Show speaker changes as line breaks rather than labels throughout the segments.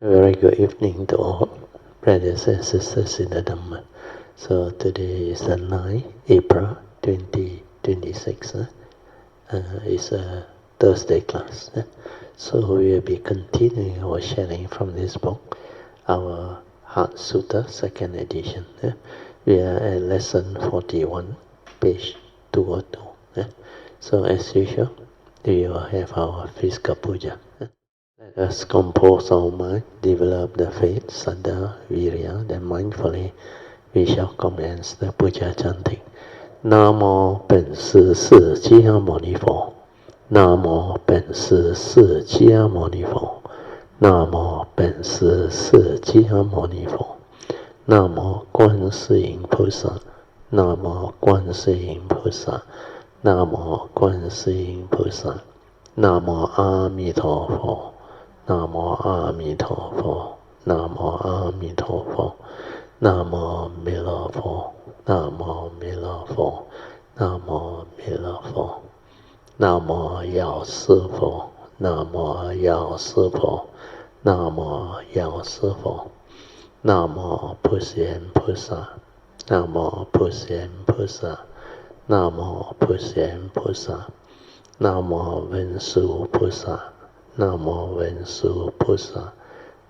A very good evening to all brothers and sisters in the Dhamma. So today is the 9th April 2026. It's a Thursday class. So we will be continuing our sharing from this book, our Heart Sutra, second edition. We are at lesson 41, page 202. So as usual, we will have our physical puja. Let us compose our mind, develop the faith, saddha, virya, then mindfully we shall commence the puja chanting. Namo 本师释迦牟尼佛，南无本师释迦牟尼佛，南无本师释迦牟尼佛，南无观世音菩萨，南无观世音菩萨，南无观世音菩萨，南无阿弥陀佛。南无阿弥陀佛，南无阿弥陀佛，南无弥勒佛，南无弥勒佛，南无弥勒佛，南无药师佛，南无药师佛，南无药师佛，南无普贤菩萨，南无普贤菩萨，南无普贤菩萨，南无文殊菩萨。南无文殊菩萨，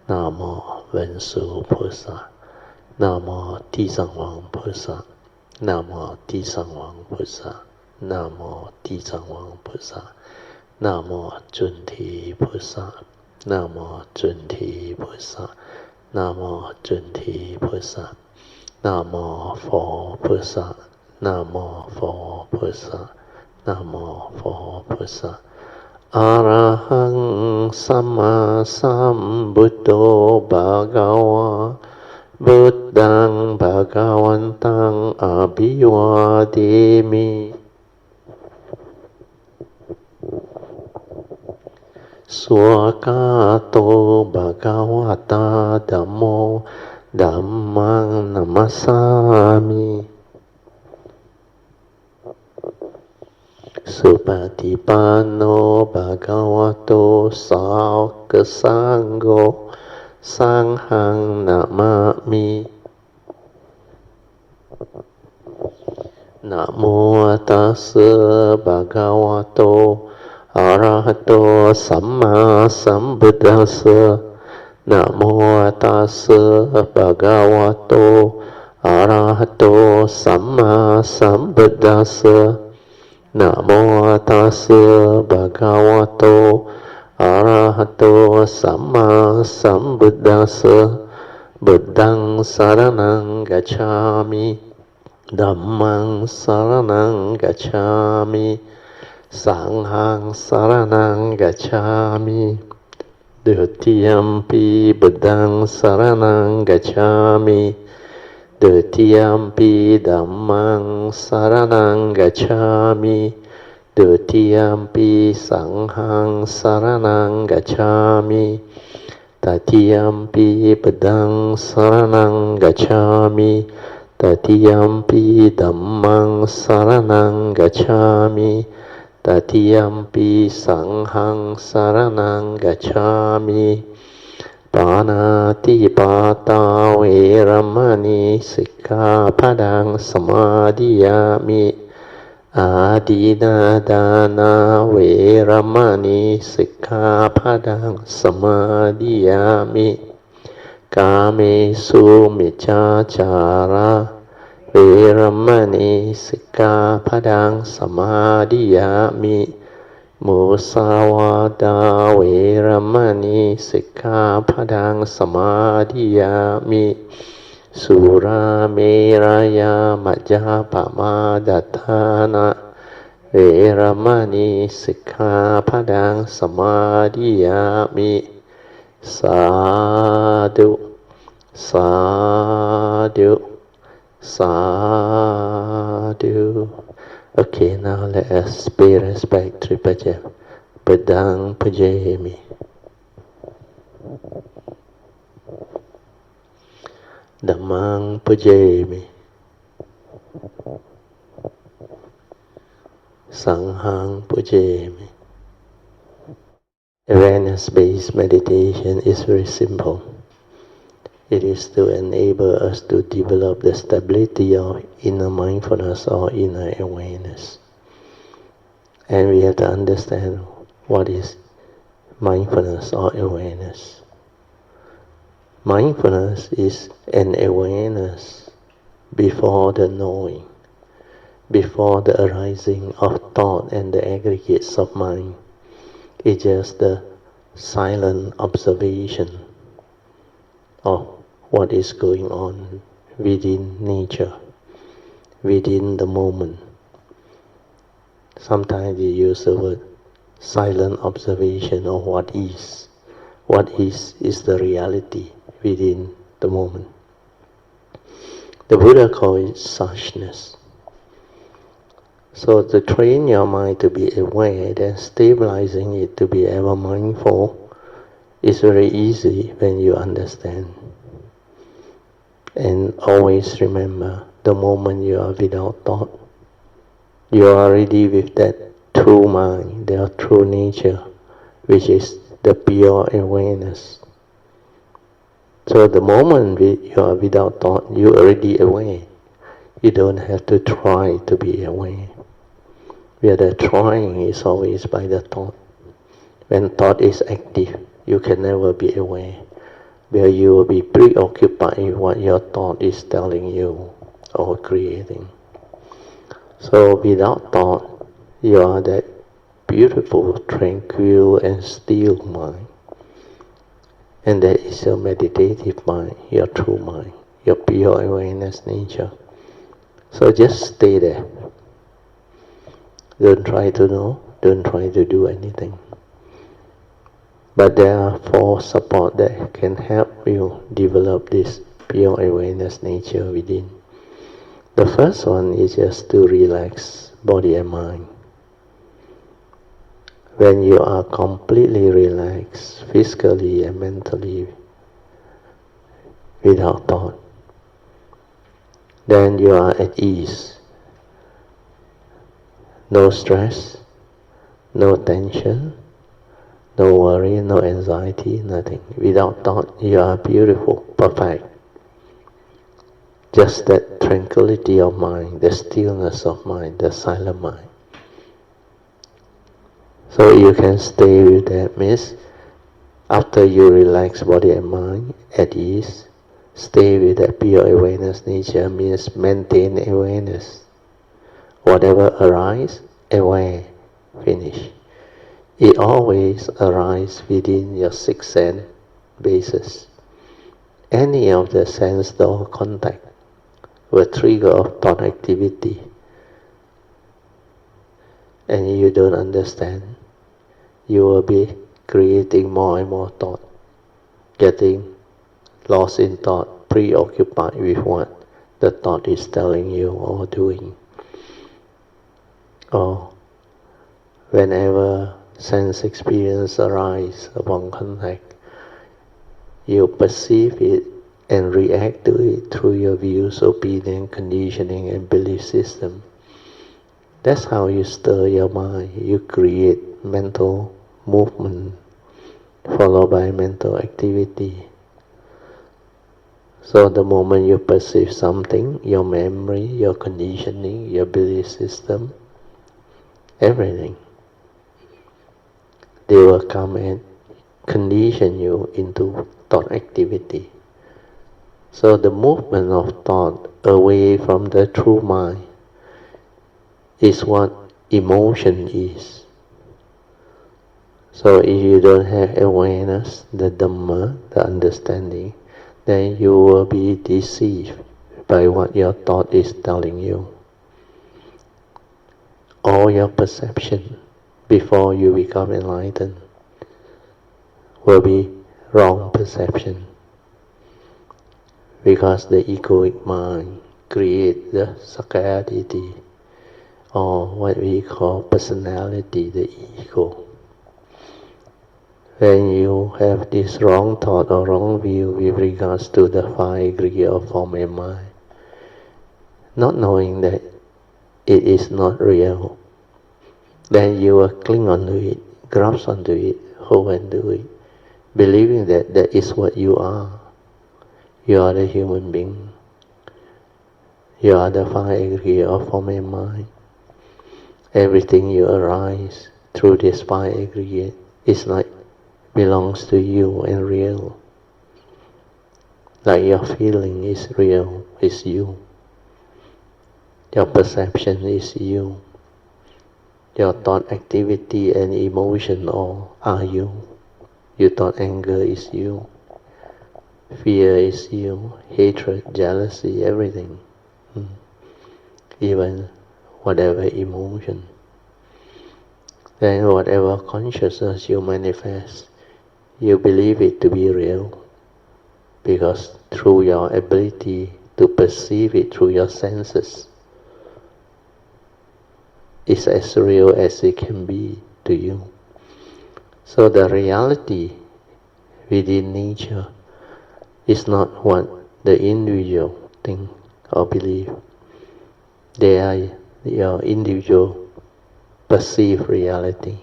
南无文殊菩萨，南无地藏王菩萨，南无地藏王菩萨，南无地藏王菩萨，南无准提菩萨，南无准提菩萨，南无准提菩萨，南无佛菩萨，南无佛菩萨，南无佛菩萨。อะระหังสัมมาสัมพุทโธภะคะวะพุทธังภะคะวันตังอะภิวาเทมิสวากาโตภะคะวะตาธัมโมธัมมังนัมมัสสามิสุปฏิปันโนภะคะวะโตสาวกสังโฆสังฆังนะมามินะโมตัสสะภะคะวะโตอะระหะโตสัมมาสัมพุทธัสสะนะโมตัสสะภะคะวะโตอะระหะโตสัมมาสัมพุทธัสสะนะโมตัสสะภะคะวะโตอะระหะโตสัมมาสัมพุทธัสสะบุตตังสรณังกัจฉามิธัมมังสรณังกัจฉามิสังฆังสรณังกัจฉามิดุติยัมปิบุตตังสรณังกัจฉามิดุติยัมปิธัมมังสรณังกัจฉามิดุติยัมปิสังฆังสรณังกัจฉามิตติยัมปิพุทธังสรณังกัจฉามิตติยัมปิธัมมังสรณังกัจฉามิตติยัมปิสังฆังสรณังกัจฉามิปานาติปาตาเวรมณีสิกขาปะทังสมาธิยามิอาทินาทานาเวรมณีสิกขาปะทังสมาธิยามิกาเมสุมิจฉาจาระเวรมณีสิกขาปะทังสมาธิยามิมุสาวาทาเวรมณีสิกขาปะทังสมาธิยามิสุราเมรยามัจจาปมาดัฏฐานะเวรมณีสิกขาปะทังสมาธิยามิสาธุสาธุสาธุ Okay, now let us pay respect to Puja. Padang Pujayami. Dhammang Pujayami. Sanghang Pujayami. awareness-based meditation is very simple. It is to enable us to develop the stability of inner mindfulness or inner awareness. And we have to understand what is mindfulness or awareness. Mindfulness is an awareness before the knowing, before the arising of thought and the aggregates of mind. It's just the silent observation of what is going on within nature, within the moment. Sometimes we use the word silent observation of what is. What is the reality within the moment. The Buddha called it suchness. So to train your mind to be aware, then stabilizing it to be ever mindful is very easy when you understand. And always remember, the moment you are without thought, you are already with that true mind, their true nature, which is the pure awareness. So the moment you are without thought, you are already aware. You don't have to try to be aware. Where the trying is always by the thought. When thought is active, you can never be aware. Where you will be preoccupied with what your thought is telling you or creating. So without thought, you are that beautiful, tranquil and still mind. And that is your meditative mind, your true mind, your pure awareness nature. So just stay there. Don't try to know, don't try to do anything. But there are 4 supports that can help you develop this pure awareness nature within. The first one is just to relax body and mind. When you are completely relaxed, physically and mentally, without thought, then you are at ease. No stress, no tension, no worry, no anxiety, nothing. Without thought, you are beautiful, perfect. Just that tranquility of mind, the stillness of mind, the silent mind. So you can stay with that means after you relax body and mind at ease, stay with that pure awareness nature means maintain awareness. Whatever arises, aware, finish. It always arises within your 6 sense bases. Any of the sense door contact will trigger of thought activity. And you don't understand, you will be creating more and more thought, getting lost in thought, preoccupied with what the thought is telling you or doing. Or whenever sense experience arises upon contact, you perceive it and react to it through your views, opinion, conditioning and belief system. That's how you stir your mind. You create mental movement followed by mental activity. So the moment you perceive something, your memory, your conditioning, your belief system, everything, they will come and condition you into thought activity. So the movement of thought away from the true mind is what emotion is. So if you don't have awareness, the Dhamma, the understanding, then you will be deceived by what your thought is telling you. All your perception before you become enlightened will be wrong perception. Because the egoic mind creates the sakkayaditthi, or what we call personality, the ego. When you have this wrong thought or wrong view with regards to the 5 aggregate of form and mind, not knowing that it is not real, then you will cling onto it, grasp onto it whole and do it, believing that that is what you are. You are the human being. You are the five aggregate of form and mind. Everything you arise through this five aggregate is like belongs to you and real. Like your feeling is real, is you. Your perception is you. Your thought activity and emotion all are you. You thought anger is you. Fear is you. Hatred, jealousy, everything. Even whatever emotion. Then whatever consciousness you manifest, you believe it to be real. Because through your ability to perceive it through your senses, it's as real as it can be to you. So the reality within nature is not what the individual think or believe. They are your individual perceived reality.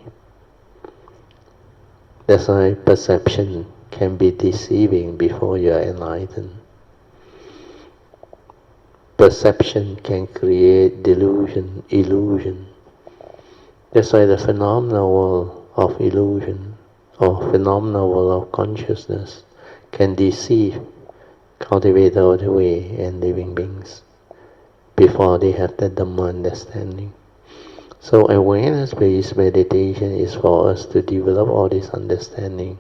That's why perception can be deceiving before you are enlightened. Perception can create delusion, illusion. That's why the phenomenal world of illusion or phenomenal world of consciousness can deceive cultivated all the way and living beings before they have the Dhamma understanding. So awareness-based meditation is for us to develop all this understanding.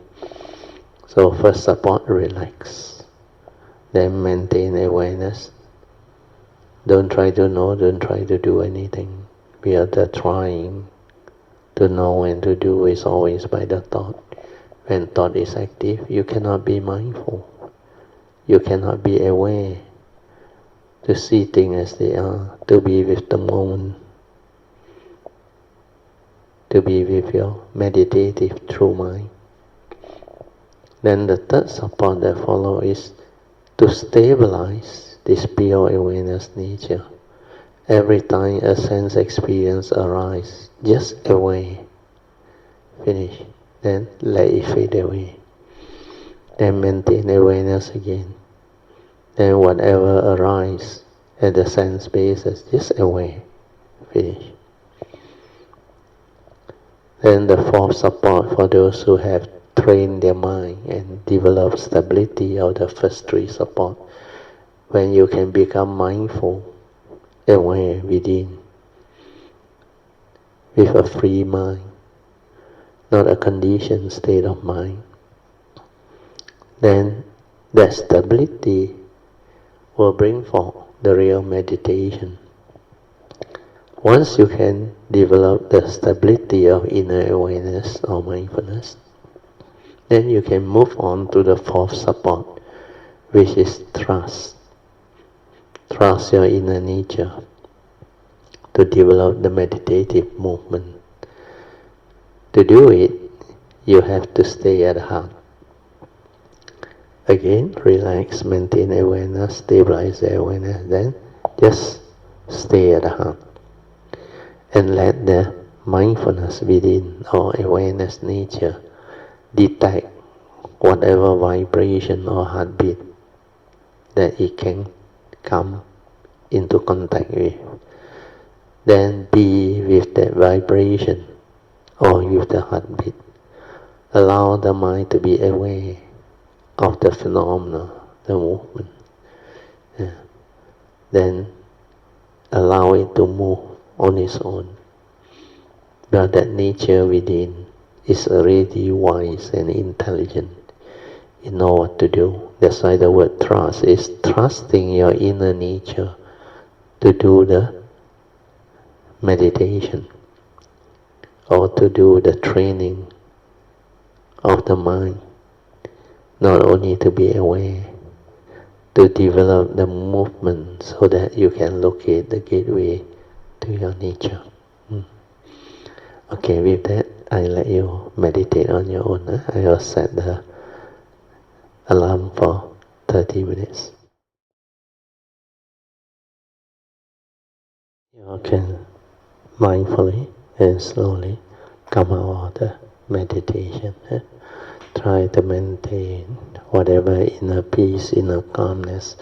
So first support, relax. Then maintain awareness. Don't try to know, don't try to do anything. We are the trying to know and to do is always by the thought. When thought is active, you cannot be mindful. You cannot be aware to see things as they are, to be with the moment, to be with your meditative true mind. Then the third support that follows is to stabilize this pure awareness nature. Every time a sense experience arises, just aware, finish, then let it fade away. Then maintain awareness again. Then whatever arises at the sense basis, just aware, finish. Then the fourth support for those who have trained their mind and developed stability of the first three support. When you can become mindful, aware within, with a free mind, not a conditioned state of mind, then that stability will bring forth the real meditation. Once you can develop the stability of inner awareness or mindfulness, then you can move on to the fourth support, which is trust. Trust your inner nature to develop the meditative movement. To do it, you have to stay at heart. Again, relax, maintain awareness, stabilize the awareness, then just stay at the heart. And let the mindfulness within or awareness nature detect whatever vibration or heartbeat that it can come into contact with. Then be with that vibration or with the heartbeat. Allow the mind to be aware of the phenomena, the movement. Then allow it to move on its own. But that nature within is already wise and intelligent. You know what to do. That's why the word trust is trusting your inner nature to do the meditation or to do the training of the mind. Not only to be aware, to develop the movement so that you can locate the gateway to your nature. Okay, with that, I let you meditate on your own. I will set the alarm for 30 minutes. You can mindfully and slowly come out of the meditation. Try to maintain whatever inner peace, inner calmness,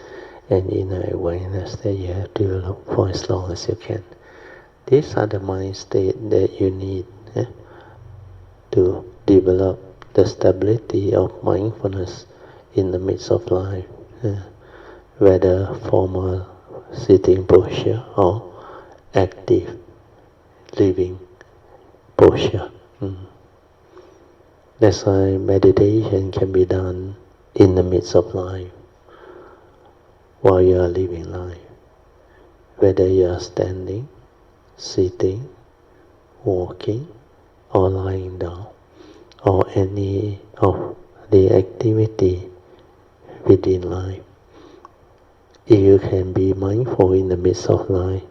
and inner awareness that you have developed for as long as you can. These are the mind states that you need to develop the stability of mindfulness in the midst of life, whether formal sitting posture or active living posture. That's why meditation can be done in the midst of life, while you are living life, whether you are standing, sitting, walking, or lying down, or any of the activity within life. If you can be mindful in the midst of life,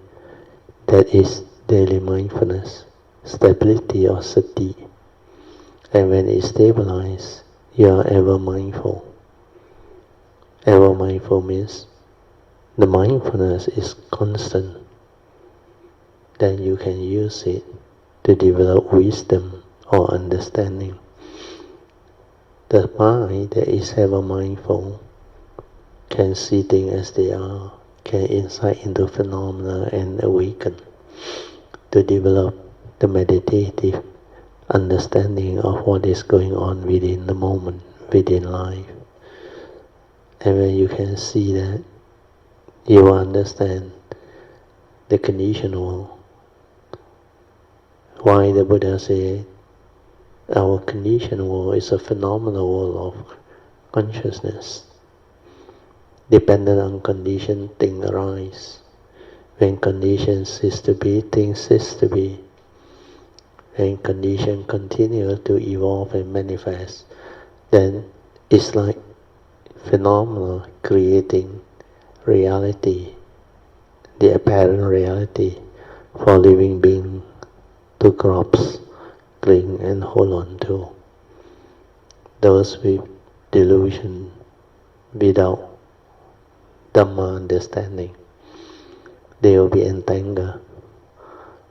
that is daily mindfulness, stability or sati. And when it stabilizes, you are ever mindful. Ever mindful means the mindfulness is constant. Then you can use it to develop wisdom or understanding. The mind that is ever mindful can see things as they are, can insight into phenomena and awaken to develop the meditative understanding of what is going on within the moment, within life. And when you can see that, you will understand the conditioned world. Why the Buddha said our conditioned world is a phenomenal world of consciousness. Dependent on condition, things arise. When conditions cease to be, things cease to be. When conditions continue to evolve and manifest, then it's like phenomena creating reality, the apparent reality for living beings to grasp, cling and hold on to. Those with delusion, without Dhamma understanding, they will be entangled,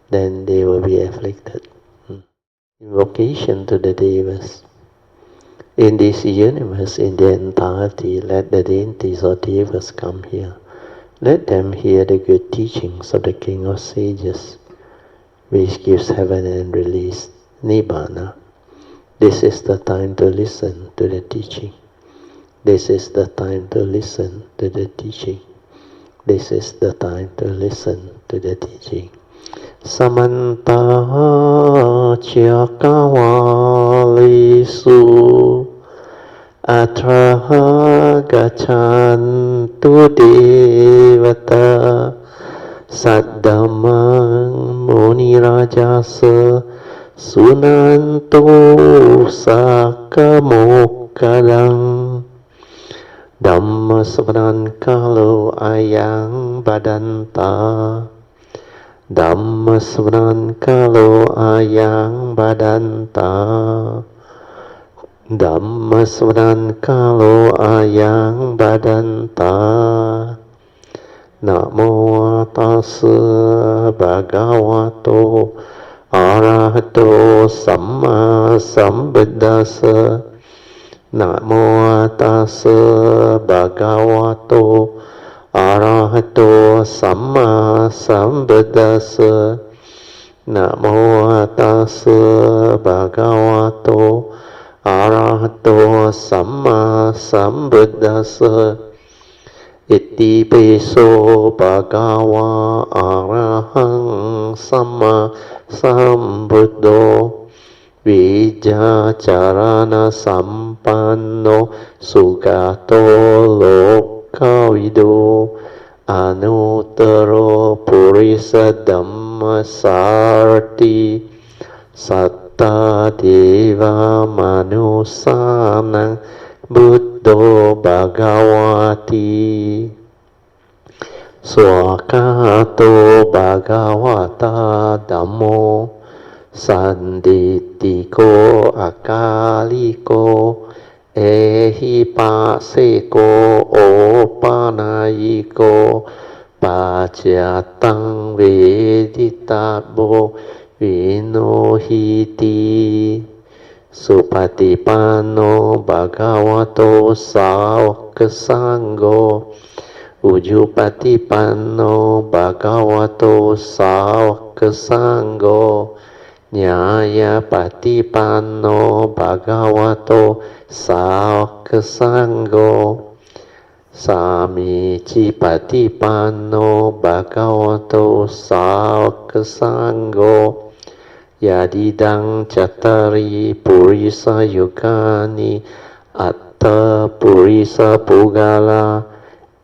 then they will be afflicted. Invocation to the Devas. In this universe, in the entirety, let the deities or Devas come here. Let them hear the good teachings of the King of Sages, which gives heaven and release, Nibbana. This is the time to listen to the teaching. This is the time to listen to the teaching. This is the time to listen to the teaching. Samanta Chakavalisu Atra Gachantu Devata Saddhamang Muni Rajasa Sunanto Sakamokadang Dhamma Sabadan Kalo Ayang Badanta Dhamma Sabadan Kalo Ayang Badanta Dhamma Sabadan Kalo Ayang Badanta Namo Tassa Bhagavato Arahato Samma Sambuddhassa Namo Tassa Bhagavato Arahato Samma Sambuddhassa Namo Tassa Bhagavato Arahato Samma Sambuddhassa Iti Piso Bhagava Arahang Samma Sambuddho Vijacarana Sampanno Sugato Lokavido Anuttaro Purisa Dhamma Sarti Satta Deva Manusanang Buddho Bhagavati Swakato Bhagavata Dhammo Sanditiko Akaliko Ehipaseko Opanayiko Pachyatang Veditabo Vinohiti Supatipanno bhagavato sāvaka sangho Ujupatipanno bhagavato sāvaka sangho Nyaya patipanno bhagavato sāvaka sangho Samici patipanno bhagavato sāvaka sangho Yadidang cattari purisa yukani atta purisa pugala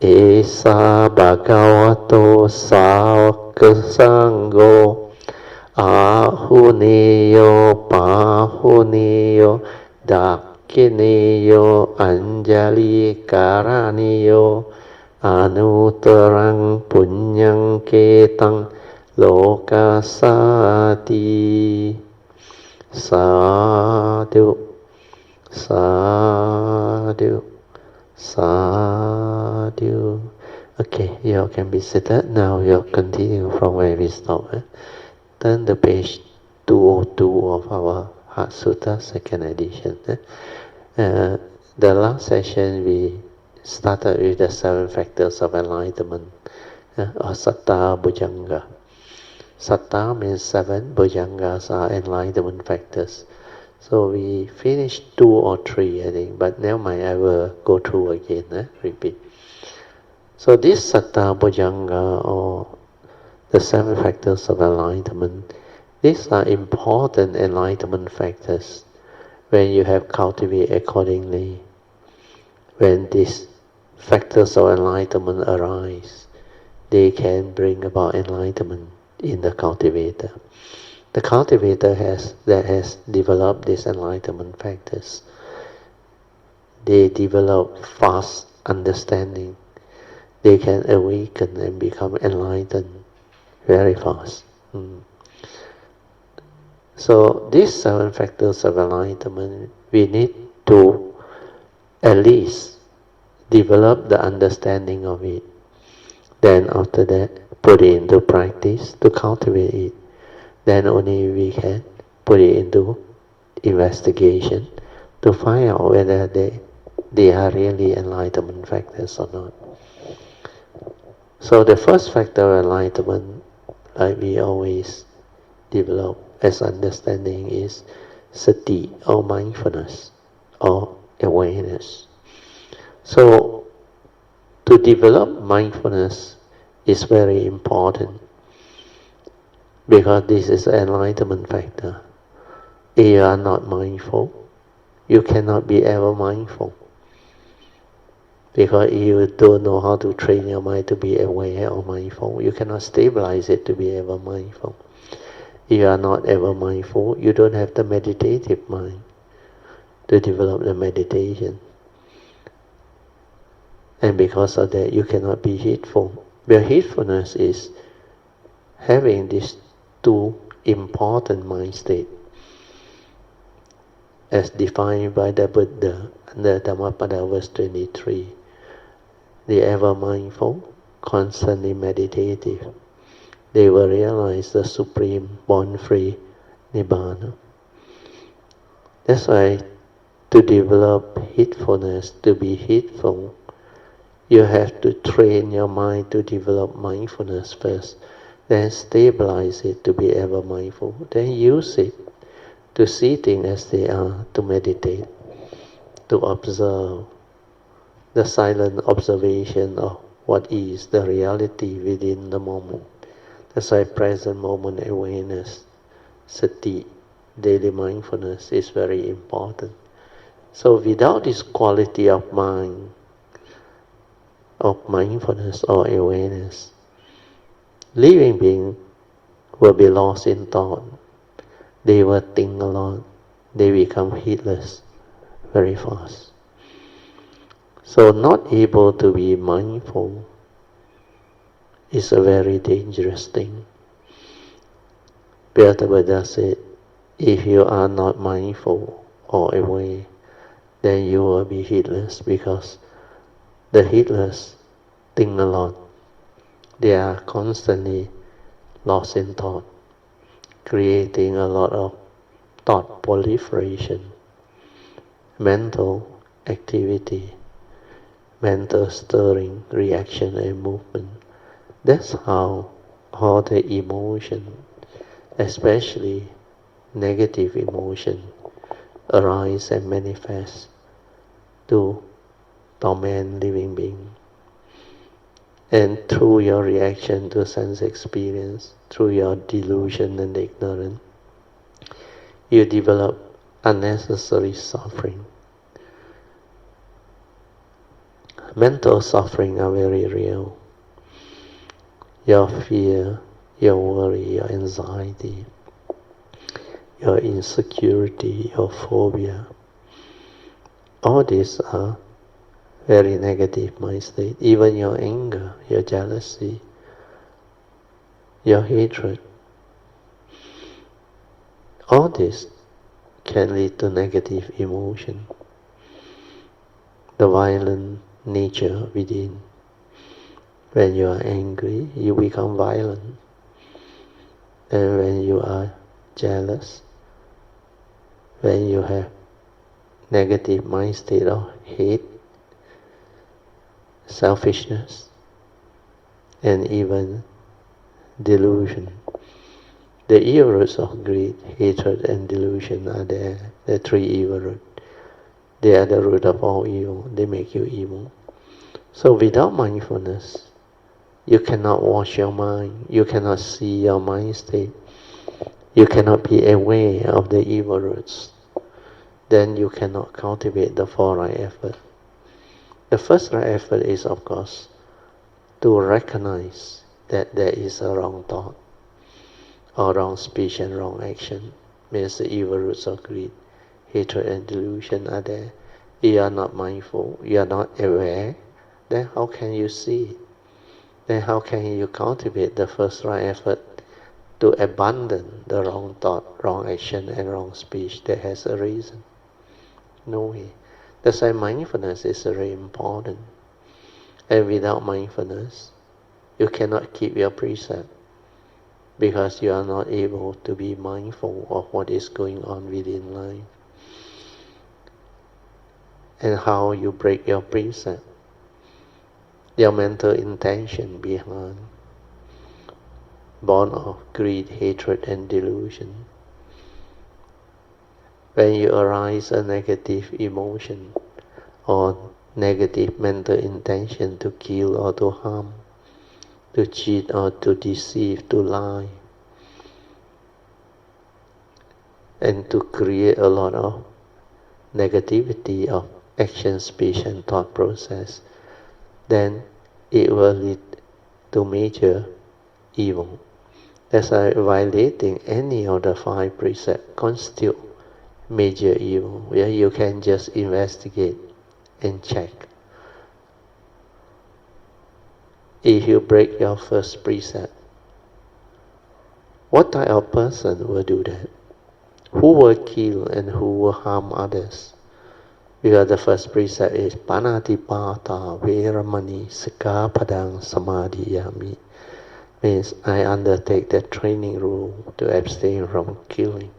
esa bhagavato sāvaka sangho Ahuneyo pahuneyo dakhineyo anjali karaniyo anutarang punyang ketang lokasati sadhu sadhu sadhu. Okay, you all can be seated. Now you'll continue from where we stopped. Turn the page 202 of our Heart Sutra, second edition. The last session we started with the 7 factors of enlightenment, or Satta Bhujanga. Satta means 7, Bhujangas are enlightenment factors. So we finished 2 or 3, I think, but now I will go through again, repeat. So this Satta Bhujanga, or the 7 factors of enlightenment, these are important enlightenment factors. When you have cultivated accordingly, when these factors of enlightenment arise, they can bring about enlightenment in the cultivator. The cultivator that has developed these enlightenment factors, they develop fast understanding. They can awaken and become enlightened very fast. So these 7 factors of enlightenment, we need to at least develop the understanding of it. Then after that, put it into practice to cultivate it. Then only we can put it into investigation to find out whether they are really enlightenment factors or not. So the first factor of enlightenment, like we always develop as understanding, is sati, or mindfulness, or awareness. So to develop mindfulness is very important, because this is an enlightenment factor. If you are not mindful, you cannot be ever mindful. Because if you don't know how to train your mind to be aware or mindful, you cannot stabilize it to be ever mindful. If you are not ever mindful, you don't have the meditative mind to develop the meditation. And because of that, you cannot be heedful. But heedfulness is having these 2 important mind states, as defined by the Buddha under Dhammapada verse 23. The ever mindful, constantly meditative, they will realize the supreme born-free Nibbana. That's why to develop heedfulness, to be heedful, you have to train your mind to develop mindfulness first, then stabilize it to be ever mindful, then use it to see things as they are, to meditate, to observe, the silent observation of what is the reality within the moment. That's why present moment awareness, sati, daily mindfulness is very important. So without this quality of mind, of mindfulness or awareness, living beings will be lost in thought. They will think a lot. They become heedless very fast. So not able to be mindful is a very dangerous thing. The Buddha said, if you are not mindful or aware, then you will be heedless, because the heedless think a lot. They are constantly lost in thought, creating a lot of thought proliferation mental activity, mental stirring, reaction and movement. That's how all the emotion, especially negative emotion, arise and manifest to torment living being. And through your reaction to sense experience, through your delusion and ignorance, you develop unnecessary suffering. Mental suffering are very real. Your fear, your worry, your anxiety, your insecurity, your phobia, all these are very negative mind state. Even your anger, your jealousy, your hatred, all this can lead to negative emotion. The violent nature within. When you are angry, you become violent. And when you are jealous, when you have negative mind state of hate, selfishness, and even delusion. The evil roots of greed, hatred, and delusion are there. The three evil roots. They are the root of all evil. They make you evil. So without mindfulness, you cannot wash your mind. You cannot see your mind state. You cannot be aware of the evil roots. Then you cannot cultivate the four right effort. The first right effort is, of course, to recognize that there is a wrong thought, or wrong speech and wrong action. Means the evil roots of greed, hatred and delusion are there. You are not mindful, you are not aware, then how can you see it? Then how can you cultivate the first right effort to abandon the wrong thought, wrong action and wrong speech that has a reason? No way. That's why mindfulness is very important. And without mindfulness, you cannot keep your precept, because you are not able to be mindful of what is going on within life. And how you break your precept, your mental intention behind, born of greed, hatred and delusion. When you arise a negative emotion or negative mental intention to kill or to harm, to cheat or to deceive, to lie, and to create a lot of negativity of action, speech and thought process, then it will lead to major evil. That's why violating any of the five precepts constitute major evil, where you can just investigate and check. If you break your first precept, what type of person will do that? Who will kill and who will harm others? Because the first precept is Panatipata Veramani Sikapadang Samadhiyami. Means I undertake the training rule to abstain from killing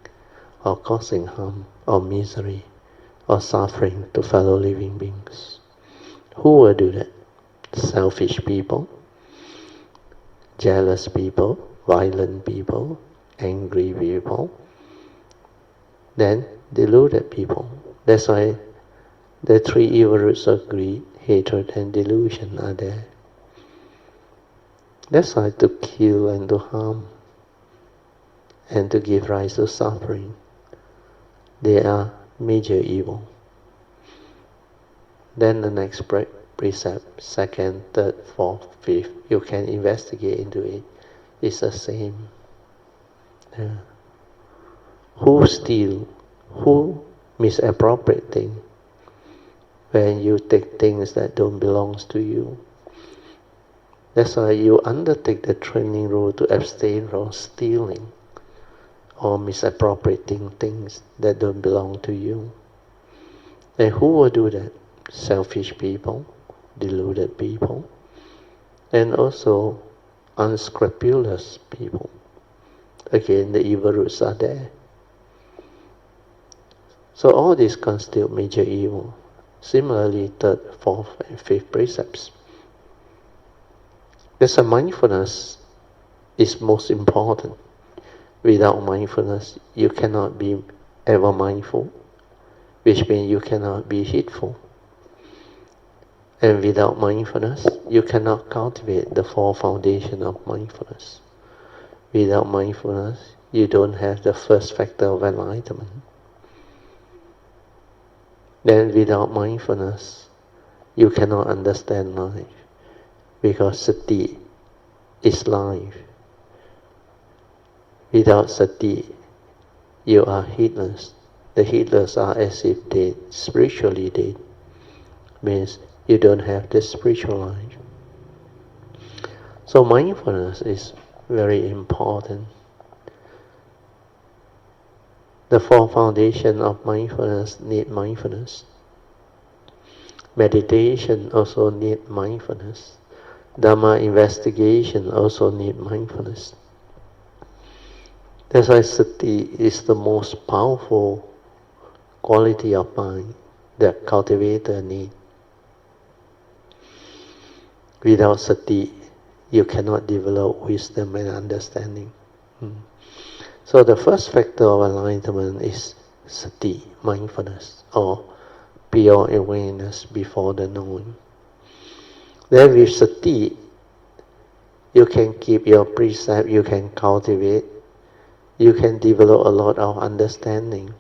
or causing harm or misery or suffering to fellow living beings. Who will do that? Selfish people, jealous people, violent people, angry people, then deluded people. That's why the three evil roots of greed, hatred and delusion are there. That's why to kill and to harm and to give rise to suffering, they are major evil. Then the next precept, second, third, fourth, fifth, you can investigate into it. It's the same. Yeah. Who steal? Who misappropriate things? When you take things that don't belong to you. That's why you undertake the training rule to abstain from stealing or misappropriating things that don't belong to you. And who will do that? Selfish people, deluded people, and also unscrupulous people. Again, the evil roots are there. So all these constitute major evil. Similarly, third, fourth, and fifth precepts. Because mindfulness is most important. Without mindfulness, you cannot be ever mindful, which means you cannot be heedful. And without mindfulness, you cannot cultivate the four foundations of mindfulness. Without mindfulness, you don't have the first factor of enlightenment. Then without mindfulness, you cannot understand life, because sati is life. Without sati, you are heedless. The heedless are as if dead, spiritually dead. Means you don't have the spiritual life. So mindfulness is very important. The four foundations of mindfulness need mindfulness. Meditation also need mindfulness. Dhamma investigation also need mindfulness. That's why sati is the most powerful quality of mind that cultivator need. Without sati, you cannot develop wisdom and understanding. So the first factor of enlightenment is sati, mindfulness, or pure awareness before the knowing. Then with sati, you can keep your precept, you can cultivate, you can develop a lot of understanding.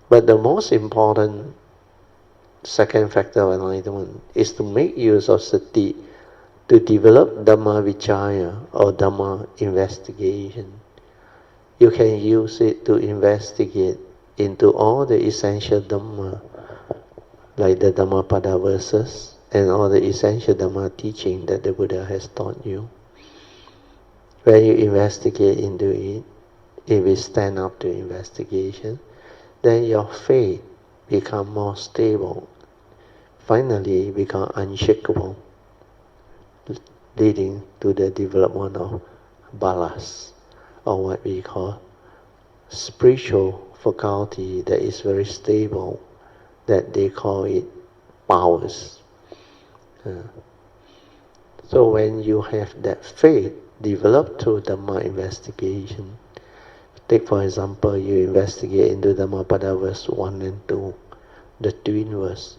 But the most important second factor of enlightenment is to make use of sati to develop Dhamma Vichaya or Dhamma investigation. You can use it to investigate into all the essential Dhamma, like the Dhammapada verses and all the essential Dhamma teaching that the Buddha has taught you. When you investigate into it, if it stand up to investigation, then your faith become more stable. Finally, become unshakable, leading to the development of balas, or what we call spiritual faculty that is very stable, that they call it powers. So when you have that faith developed through Dhamma investigation, take for example, you investigate into Dhammapada verse 1 and 2, the twin verse.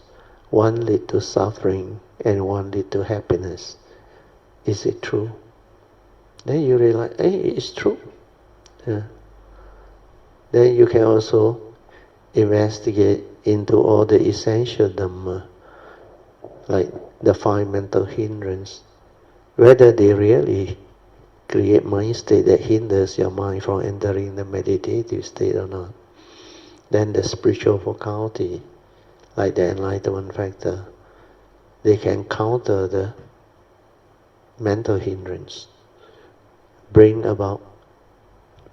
One lead to suffering and one lead to happiness. Is it true? Then you realize, hey, it's true. Then you can also investigate into all the essential Dhamma, like the five mental hindrances, whether they really create mind state that hinders your mind from entering the meditative state or not. Then the spiritual faculty, like the enlightenment factor, they can counter the mental hindrance, bring about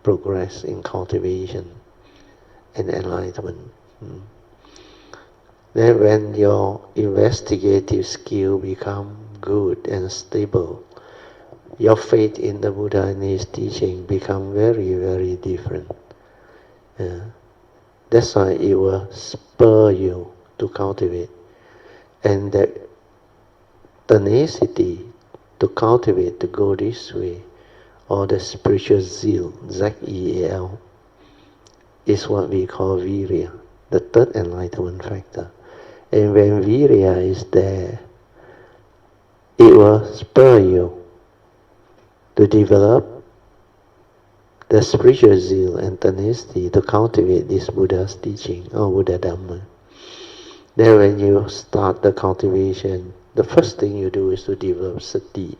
progress in cultivation and enlightenment. Then when your investigative skill become good and stable, your faith in the Buddha and his teaching become very, very different. That's why it will spur you to cultivate. And that tenacity to cultivate, to go this way, or the spiritual zeal, Z-E-A-L, is what we call virya, the third enlightenment factor. And when virya is there, it will spur you to develop the spiritual zeal and tenacity to cultivate this Buddha's teaching or Buddha Dhamma. Then when you start the cultivation, the first thing you do is to develop sati.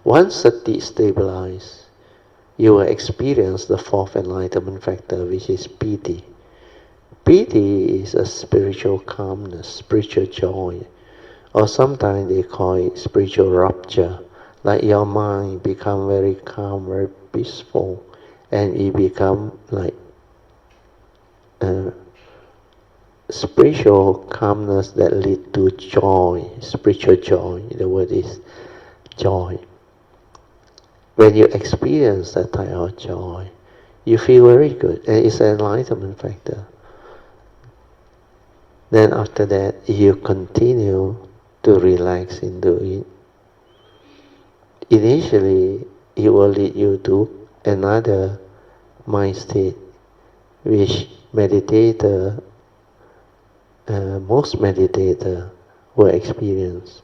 Once sati stabilizes, you will experience the fourth enlightenment factor, which is piti. Piti is a spiritual calmness, spiritual joy, or sometimes they call it spiritual rapture. Like your mind become very calm, very peaceful, and it become like spiritual calmness that lead to joy, spiritual joy. The word is joy. When you experience that type of joy, you feel very good, and it's an enlightenment factor. Then after that, you continue to relax into it. Initially, it will lead you to another mind state, which most meditator will experience.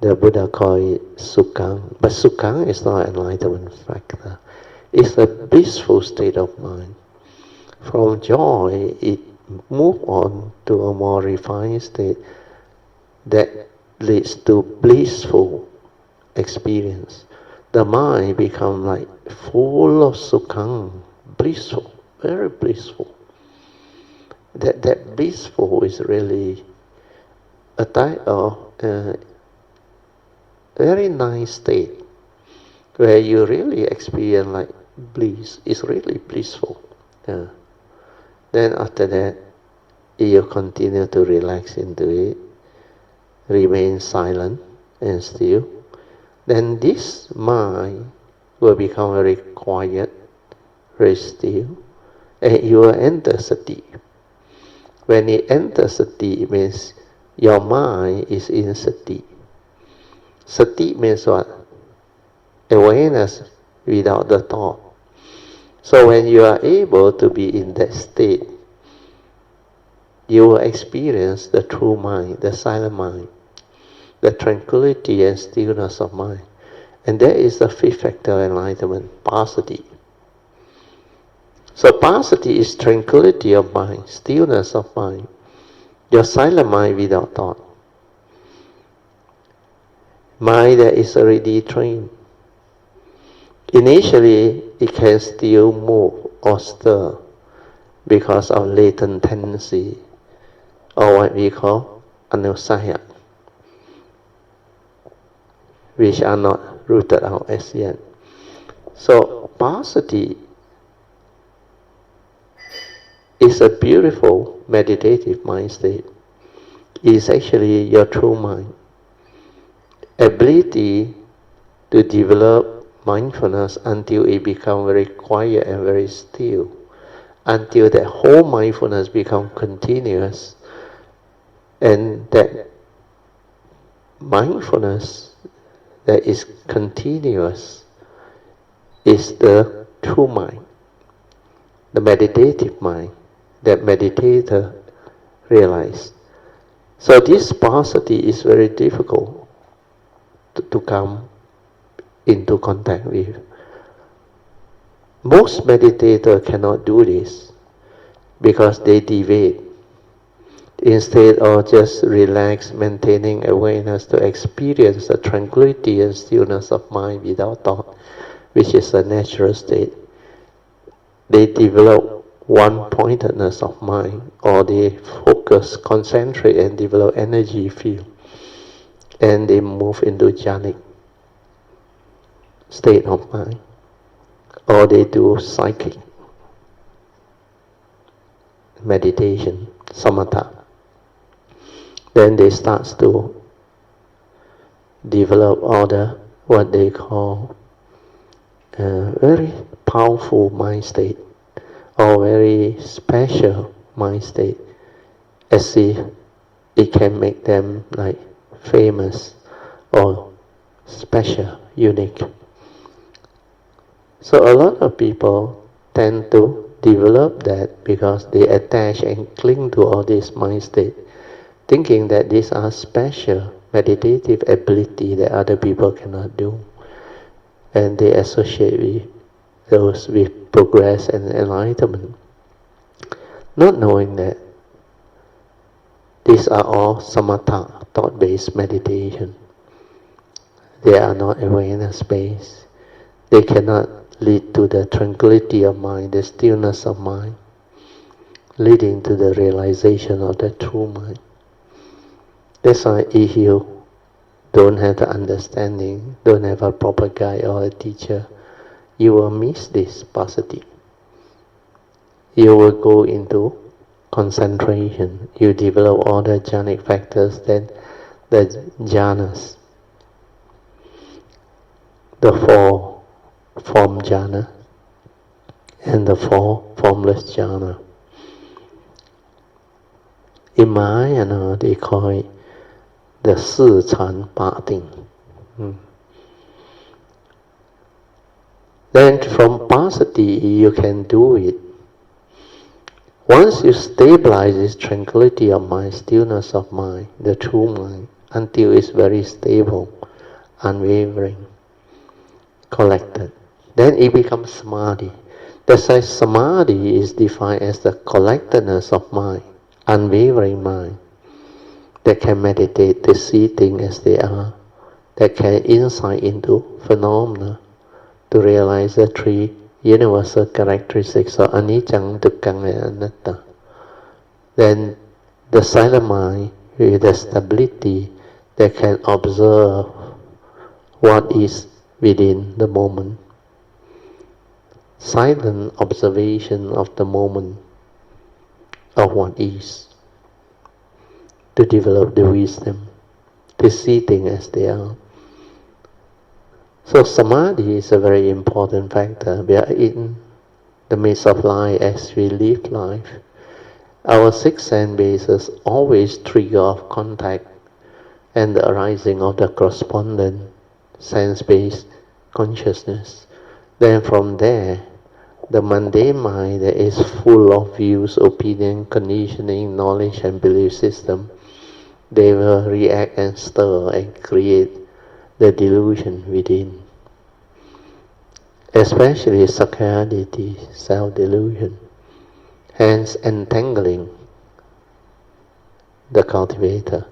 The Buddha called it Sukhang, but Sukhang is not an enlightenment factor. It's a blissful state of mind. From joy, it moves on to a more refined state that leads to blissful experience. The mind becomes like full of Sukhang, blissful, very blissful. That blissful is really a type of very nice state where you really experience like bliss. It's really blissful. Yeah. Then after that, you continue to relax into it, remain silent and still. Then this mind will become very quiet, very still, and you will enter sati. When it enters sati, it means your mind is in sati. Sati means what? Awareness without the thought. So when you are able to be in that state, you will experience the true mind, the silent mind, the tranquility and stillness of mind. And that is the fifth factor of enlightenment, passaddhi. So passaddhi is tranquility of mind, stillness of mind, your silent mind without thought. Mind that is already trained. Initially, it can still move or stir because of latent tendency, or what we call anusaya, which are not rooted out as yet. So passaddhi is a beautiful meditative mind state. It is actually your true mind. Ability to develop mindfulness until it becomes very quiet and very still, until that whole mindfulness becomes continuous, and that mindfulness that is continuous is the true mind, the meditative mind that meditator realizes. So this passaddhi is very difficult to come into contact with. Most meditators cannot do this because they deviate. Instead of just relax, maintaining awareness to experience the tranquility and stillness of mind without thought, which is a natural state, they develop one-pointedness of mind, or they focus, concentrate and develop energy field, and they move into jhanic state of mind, or they do psychic meditation, samatha. Then they start to develop all the what they call very powerful mind state, or very special mind state, as if it can make them like famous or special, unique. So a lot of people tend to develop that because they attach and cling to all this mind state, thinking that these are special meditative ability that other people cannot do. And they associate with those with progress and enlightenment, not knowing that these are all samatha, thought-based meditation. They are not awareness-based. They cannot lead to the tranquility of mind, the stillness of mind, leading to the realization of the true mind. That's why if you don't have the understanding, don't have a proper guide or a teacher, you will miss this passaddhi. You will go into concentration. You develop all the jhanic factors, then the jhanas, the four form jhana and the four formless jhana. In Maya, they call it the Si Chan Pa Ting. Then from passaddhi you can do it. Once you stabilize this tranquility of mind, stillness of mind, the true mind, until it's very stable, unwavering, collected, then it becomes samadhi. That's why samadhi is defined as the collectedness of mind, unwavering mind, that can meditate to see things as they are, that can insight into phenomena, to realize the three universal characteristics of anicca, dukkha, and anatta. Then the silent mind with the stability that can observe what is within the moment. Silent observation of the moment of what is, to develop the wisdom, to see things as they are. So samadhi is a very important factor. We are in the midst of life as we live life. Our six sense bases always trigger of contact and the arising of the correspondent sense-based consciousness. Then from there, the mundane mind that is full of views, opinion, conditioning, knowledge and belief system, they will react and stir and create the delusion within. Especially sakkayaditthi, self-delusion, hence entangling the cultivator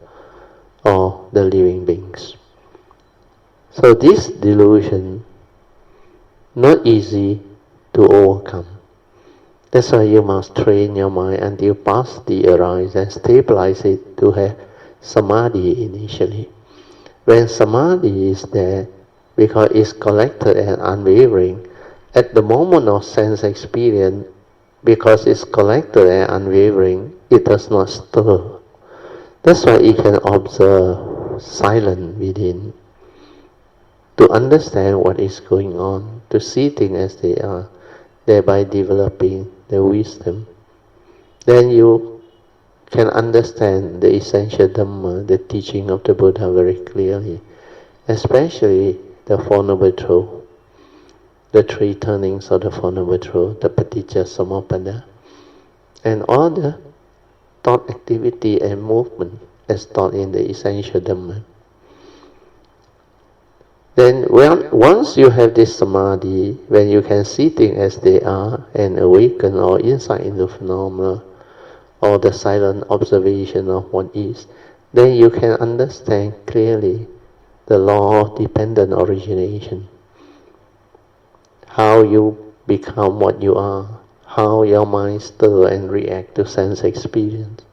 or the living beings. So this delusion, not easy to overcome. That's why you must train your mind until passaddhi arises and stabilize it to have samadhi initially. When samadhi is there, because it's collected and unwavering, at the moment of sense experience, because it's collected and unwavering, it does not stir. That's why it can observe silent within, to understand what is going on, to see things as they are, thereby developing the wisdom. Then you can understand the essential Dhamma, the teaching of the Buddha very clearly, especially the Four Noble Truths, the three turnings of the Four Noble Truths, the Paticca Samuppada, and all the thought activity and movement as taught in the essential Dhamma. Then once you have this samadhi, when you can see things as they are and awaken or insight into phenomena, or the silent observation of what is, then you can understand clearly the law of dependent origination. How you become what you are, how your mind stir and react to sense experience,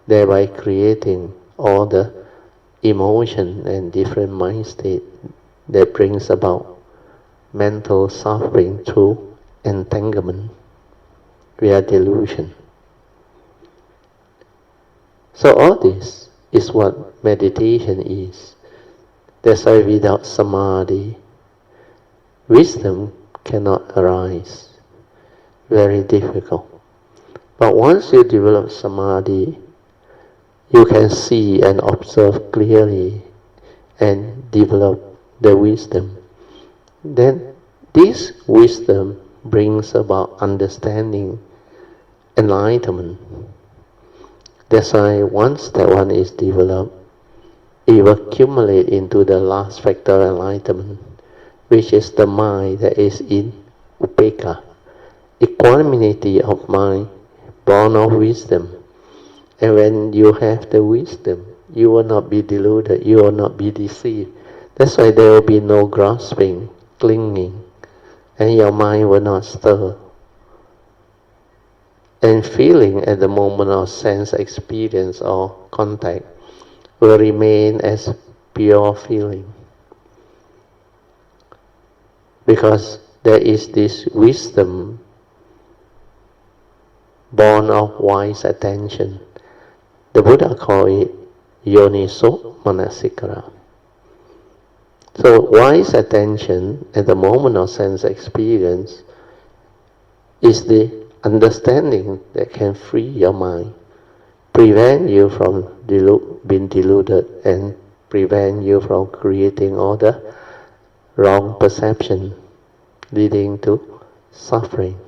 thereby creating all the emotion and different mind state that brings about mental suffering through entanglement via delusion. So all this is what meditation is. That's why without samadhi, wisdom cannot arise. Very difficult. But once you develop samadhi, you can see and observe clearly and develop the wisdom. Then this wisdom brings about understanding, enlightenment. That's why once that one is developed, it will accumulate into the last factor of enlightenment, which is the mind that is in upekkha, equanimity of mind, born of wisdom. And when you have the wisdom, you will not be deluded, you will not be deceived. That's why there will be no grasping, clinging, and your mind will not stir. And feeling at the moment of sense experience or contact will remain as pure feeling. Because there is this wisdom born of wise attention. The Buddha called it yoniso manasikara. So wise attention at the moment of sense experience is the understanding that can free your mind, prevent you from being deluded and prevent you from creating all the wrong perception leading to suffering.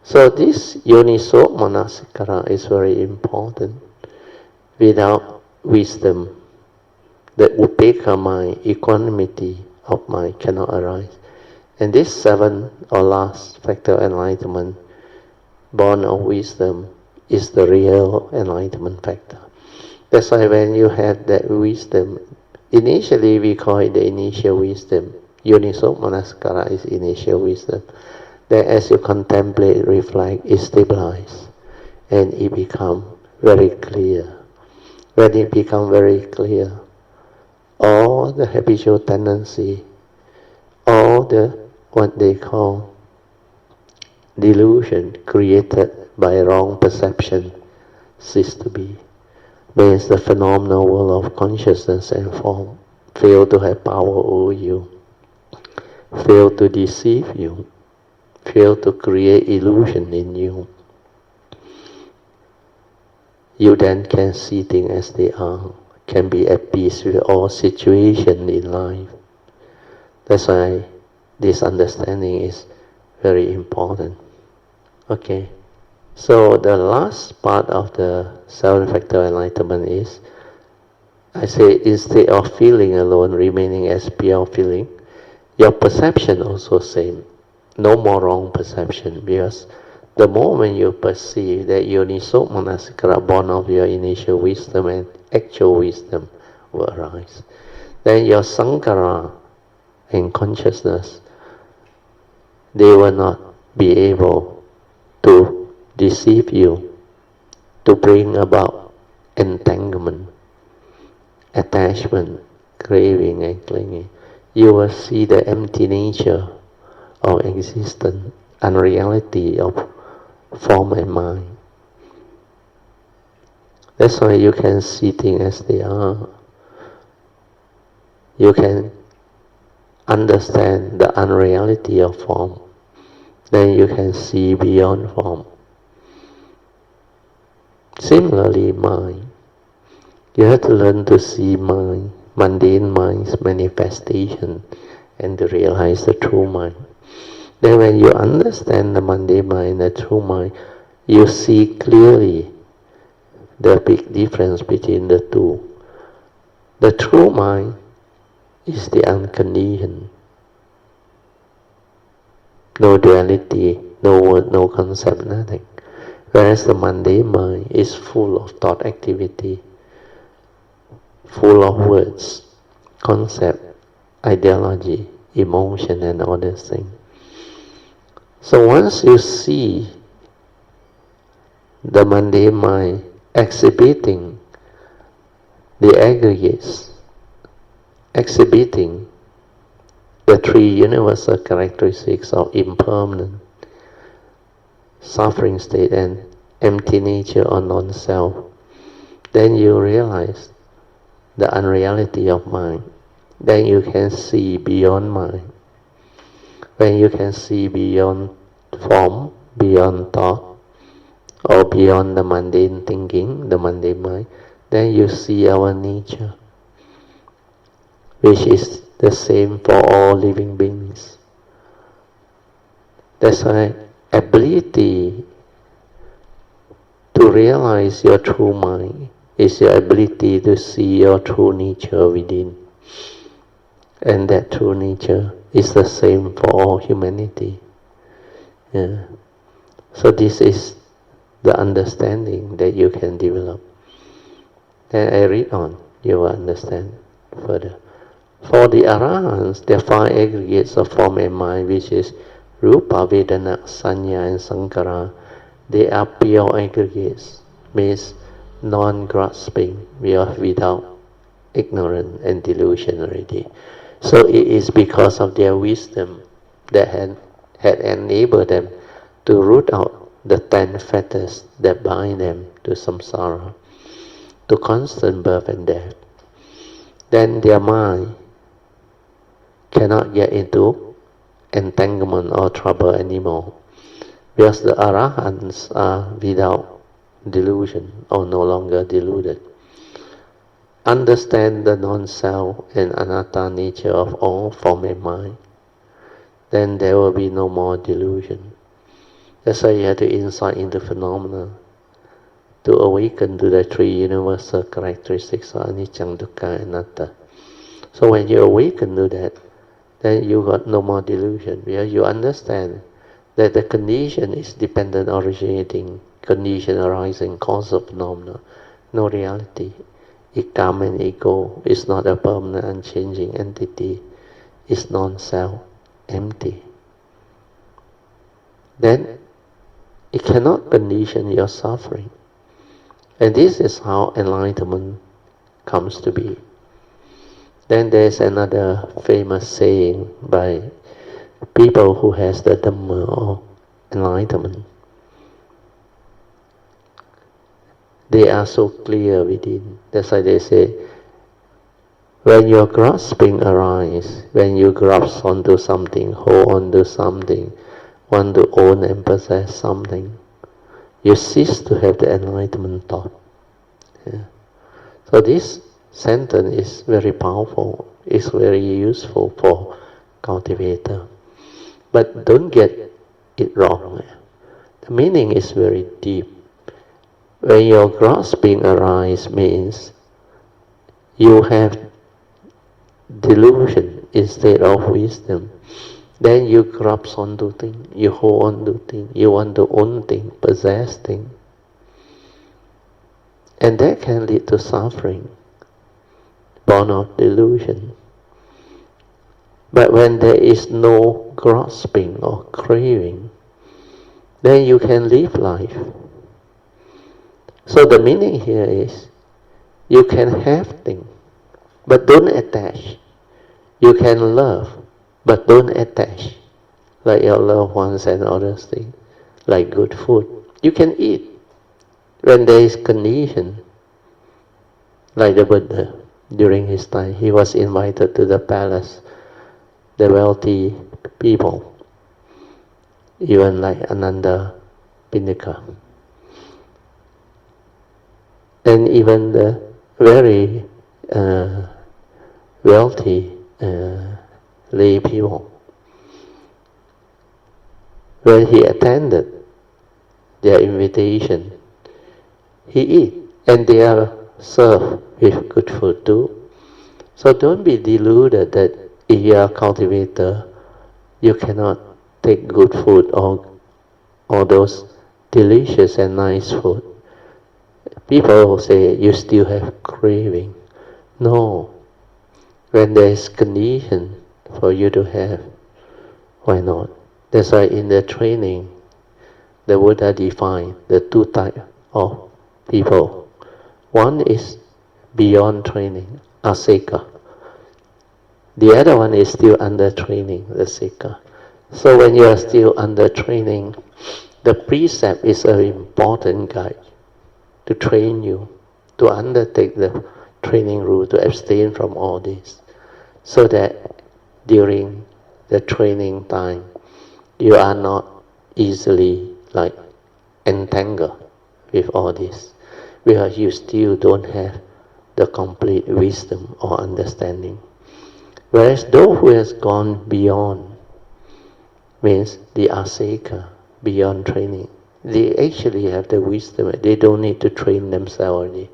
So this yoniso manasikara is very important. Without wisdom, the upekkha mind, equanimity of mind cannot arise. And this seventh or last factor of enlightenment, born of wisdom, is the real enlightenment factor. That's why when you have that wisdom, initially we call it the initial wisdom. Yoniso manasikara is initial wisdom. Then as you contemplate, reflect, it stabilizes and it becomes very clear. When it becomes very clear, all the habitual tendency, all the what they call delusion created by wrong perception cease to be. Means the phenomenal world of consciousness and form fail to have power over you, fail to deceive you, fail to create illusion in you. You then can see things as they are, can be at peace with all situations in life. That's why this understanding is very important. Okay, so the last part of the seven-factor enlightenment is, I say, instead of feeling alone, remaining as pure feeling, your perception also same. No more wrong perception, because the moment you perceive that yoniso manasikara, born of your initial wisdom and actual wisdom, will arise, then your sankhara and consciousness, they will not be able to deceive you, to bring about entanglement, attachment, craving and clinging. You will see the empty nature of existence, unreality of form and mind. That's why you can see things as they are. You can understand the unreality of form. Then you can see beyond form. Similarly, mind. You have to learn to see mind, mundane mind's manifestation, and to realize the true mind. Then when you understand the mundane mind, the true mind, you see clearly the big difference between the two. The true mind is the unconditioned. No duality, no word, no concept, nothing. Whereas the mundane mind is full of thought activity, full of words, concept, ideology, emotion and all these things. So once you see the mundane mind exhibiting the aggregates, exhibiting the three universal characteristics of impermanent, suffering state and empty nature or non-self, then you realize the unreality of mind. Then you can see beyond mind. When you can see beyond form, beyond thought, or beyond the mundane thinking, the mundane mind, then you see our nature, which is the same for all living beings. That's why ability to realize your true mind is your ability to see your true nature within. And that true nature is the same for all humanity. Yeah. So this is the understanding that you can develop. And I read on, you will understand further. For the Arahants, there are five aggregates of form and mind, which is Rupa, Vedana, Sanya and Sankhara. They are pure aggregates, means non-grasping, we are without ignorance and delusion already. So it is because of their wisdom that had enabled them to root out the 10 fetters that bind them to samsara, to constant birth and death. Then their mind cannot get into entanglement or trouble anymore, because the Arahants are without delusion or no longer deluded. Understand the non-self and anatta nature of all form and mind, then there will be no more delusion. That's why you have to insight into phenomena to awaken to the three universal characteristics of anicca, dukkha, and anatta. So when you awaken to that, then you got no more delusion, because you understand that the condition is dependent, originating, condition arising, cause of phenomena, no reality. Ikam and ego is not a permanent, unchanging entity, is non-self, empty. Then it cannot condition your suffering. And this is how enlightenment comes to be. Then there's another famous saying by people who has the Dhamma or enlightenment. They are so clear within. That's why they say, when your grasping arises, when you grasp onto something, hold onto something, want to own and possess something, you cease to have the enlightenment thought. Yeah. So this sentence is very powerful. It's very useful for cultivator. But don't get it wrong. The meaning is very deep. When your grasping arises means you have delusion instead of wisdom. Then you grasp onto things, you hold onto things, you want to own things, possess things. And that can lead to suffering, born of delusion. But when there is no grasping or craving, then you can live life. So the meaning here is, you can have things, but don't attach. You can love, but don't attach, like your loved ones and other things, like good food. You can eat when there is condition, like the Buddha. During his time, he was invited to the palace, the wealthy people, even like Ananda Pinika. And even the very wealthy lay people, when he attended their invitation, he eat, and they are served with good food too. So don't be deluded that if you are a cultivator, you cannot take good food or those delicious and nice food. People will say, you still have craving. No. When there is condition for you to have, why not? That's why in the training, the Buddha defined the two types of people. One is beyond training, aseka. The other one is still under training, the seka. So when you are still under training, the precept is an important guide to train you, to undertake the training rule, to abstain from all this, so that during the training time, you are not easily entangled with all this, because you still don't have the complete wisdom or understanding. Whereas those who has gone beyond, means the aseka, beyond training, they actually have the wisdom. They don't need to train themselves already.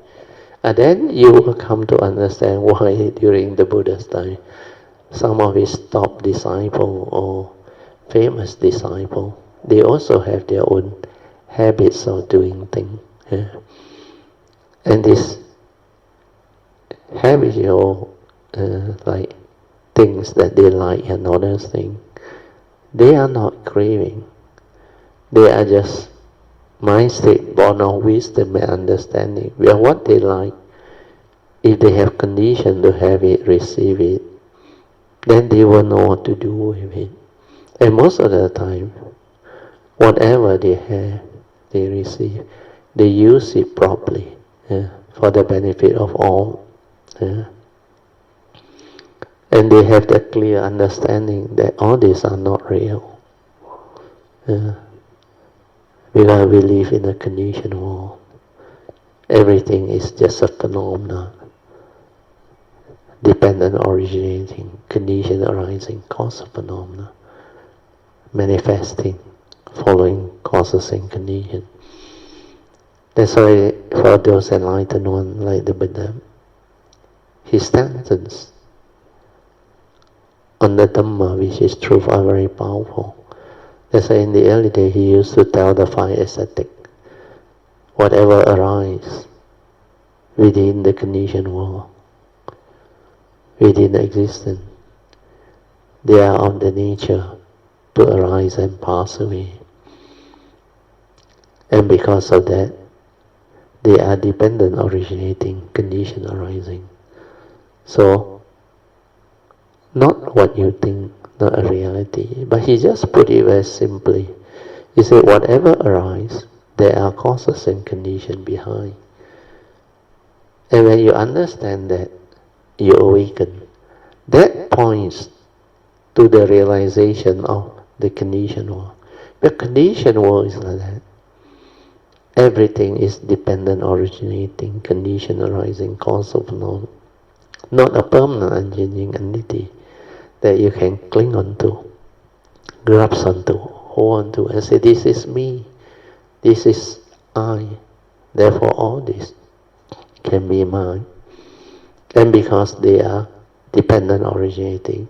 And then you will come to understand why during the Buddha's time, some of his top disciples or famous disciples, they also have their own habits of doing things. Yeah? And this habitual things that they like and other things, they are not craving. They are just mind state born of wisdom and understanding. Where what they like, if they have condition to have it, receive it, then they will know what to do with it. And most of the time, whatever they have, they receive, they use it properly, for the benefit of all. And they have that clear understanding that all these are not real. Because we live in a conditioned world. everything is just a phenomena, dependent originating, condition arising, cause of phenomena, manifesting, following causes and condition. That's why for those enlightened ones like the Buddha, his stances on the Dhamma, which is truth, are very powerful. That's why in the early day he used to tell the five ascetics, whatever arises within the conditioned world, within existence, they are of the nature to arise and pass away. And because of that, they are dependent originating, condition arising. So, not what you think, not a reality. But he just put it very simply. He said, whatever arises, there are causes and conditions behind. And when you understand that, you awaken. That points to the realization of the conditioned world. The conditioned world is like that. Everything is dependent originating, condition arising, cause of phenomena. Not a permanent unchanging entity that you can cling onto, grasp onto, hold onto, and say, this is me, this is I, therefore all this can be mine. And because they are dependent originating,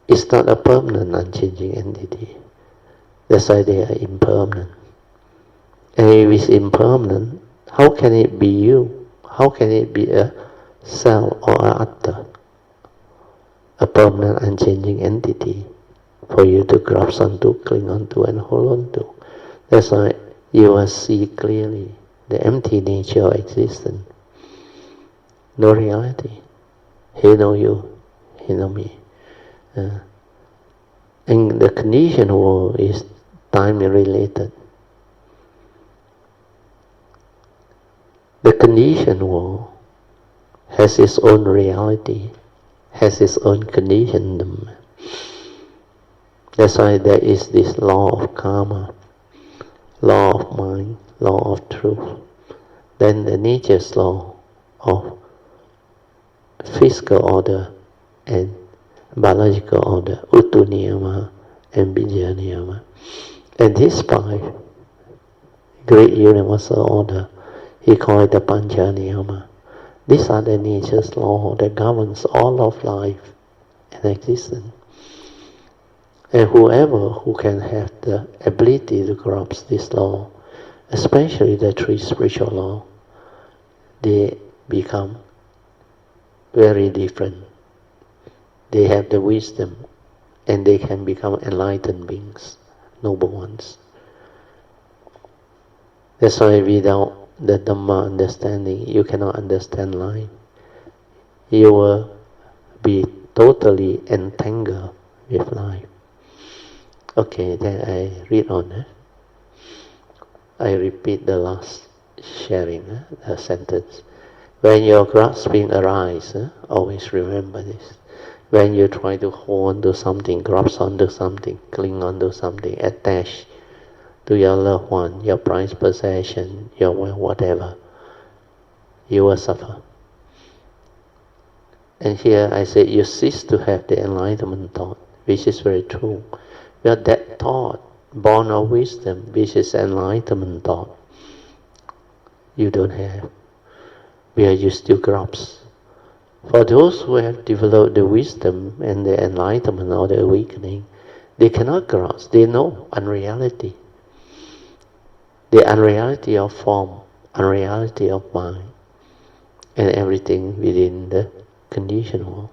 it's not a permanent unchanging entity. That's why they are impermanent. And if it's impermanent, how can it be you? How can it be a self or a atta? A permanent unchanging entity for you to grasp onto, cling onto, and hold onto. That's why you will see clearly the empty nature of existence. No reality. He know you, he know me. And the conditioned world is time related. The conditioned world has its own reality, has its own condition. That's why there is this law of karma, law of mind, law of truth. Then the nature's law of physical order and biological order, Uttu Niyama and Bija Niyama. And these five great universal order, he called it the Pancha Niyama. These are the nature's law that governs all of life and existence. And whoever who can have the ability to grasp this law, especially the three spiritual law, they become very different. They have the wisdom and they can become enlightened beings, noble ones. That's why without the Dhamma understanding, you cannot understand life. You will be totally entangled with life. Okay, then I read on. I repeat the last sharing, the sentence. When your grasping arises, always remember this. When you try to hold on to something, grasp onto something, cling onto something, attach to your loved one, your prized possession, your whatever, you will suffer. And here I say you cease to have the enlightenment thought, which is very true. But that thought, born of wisdom, which is enlightenment thought, you don't have. Where you still grasp. For those who have developed the wisdom and the enlightenment or the awakening, they cannot grasp. They know unreality. The unreality of form, unreality of mind, and everything within the conditioned world.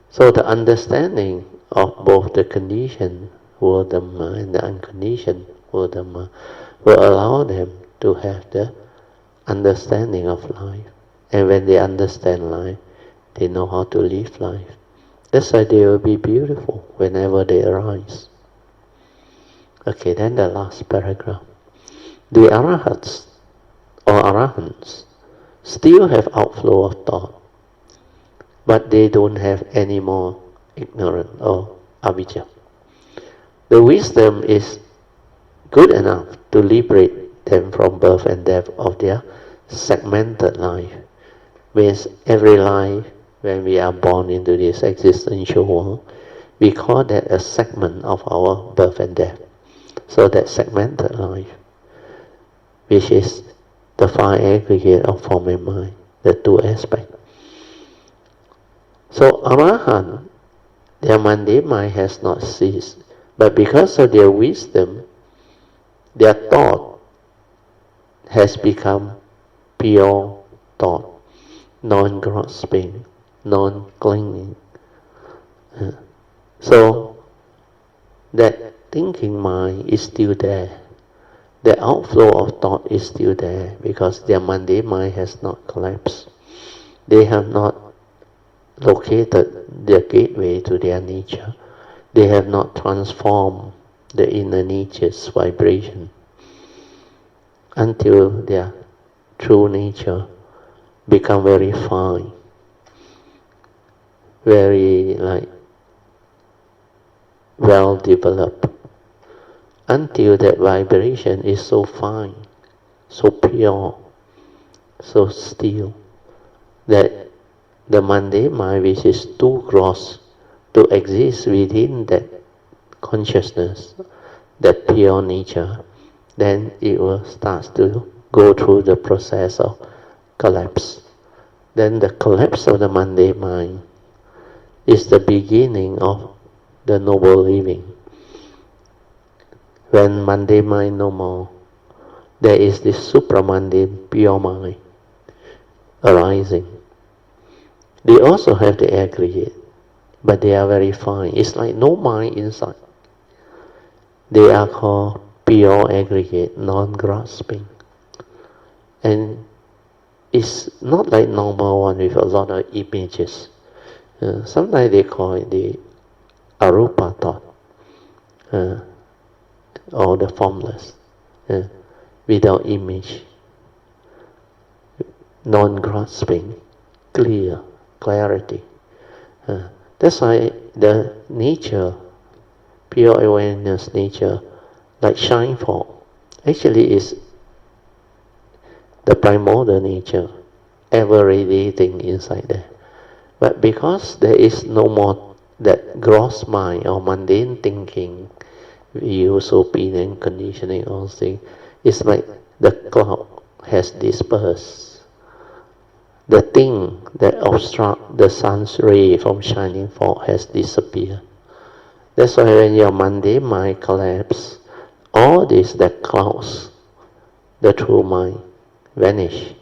So the understanding of both the conditioned world Dhamma and the unconditioned world Dhamma will allow them to have the understanding of life. And when they understand life, they know how to live life. That's why they will be beautiful whenever they arise. Okay, then the last paragraph. The Arahats or Arahants still have outflow of thought, but they don't have any more ignorance or avijja. The wisdom is good enough to liberate them from birth and death of their segmented life. Means every life, when we are born into this existential world, we call that a segment of our birth and death. So that segmented life, which is the five aggregate of form and mind, the two aspects. So Arahant, their mundane mind has not ceased, but because of their wisdom, their thought has become pure thought, non-grasping, non-clinging. So that thinking mind is still there. The outflow of thought is still there because their mundane mind has not collapsed. They have not located their gateway to their nature. They have not transformed the inner nature's vibration until their true nature become very fine, very well developed, until that vibration is so fine, so pure, so still, that the mundane mind, which is too gross to exist within that consciousness, that pure nature, then it will start to go through the process of collapse. Then the collapse of the mundane mind is the beginning of the noble living. When mundane mind no more, there is this supramundane pure mind arising. They also have the aggregate, but they are very fine. It's like no mind inside. They are called pure aggregate, non-grasping. And it's not like normal one with a lot of images. Sometimes they call it the arupa thought, or the formless, without image, non-grasping, clear, clarity. That's why the nature, pure awareness nature, like shine forth, actually is the primordial nature, ever radiating inside there. But because there is no more that gross mind or mundane thinking, views, opinion, conditioning, all things, it's like the cloud has dispersed. The thing that obstructs the sun's ray from shining forth has disappeared. That's why when your mundane mind collapses, all this that clouds the true mind vanish.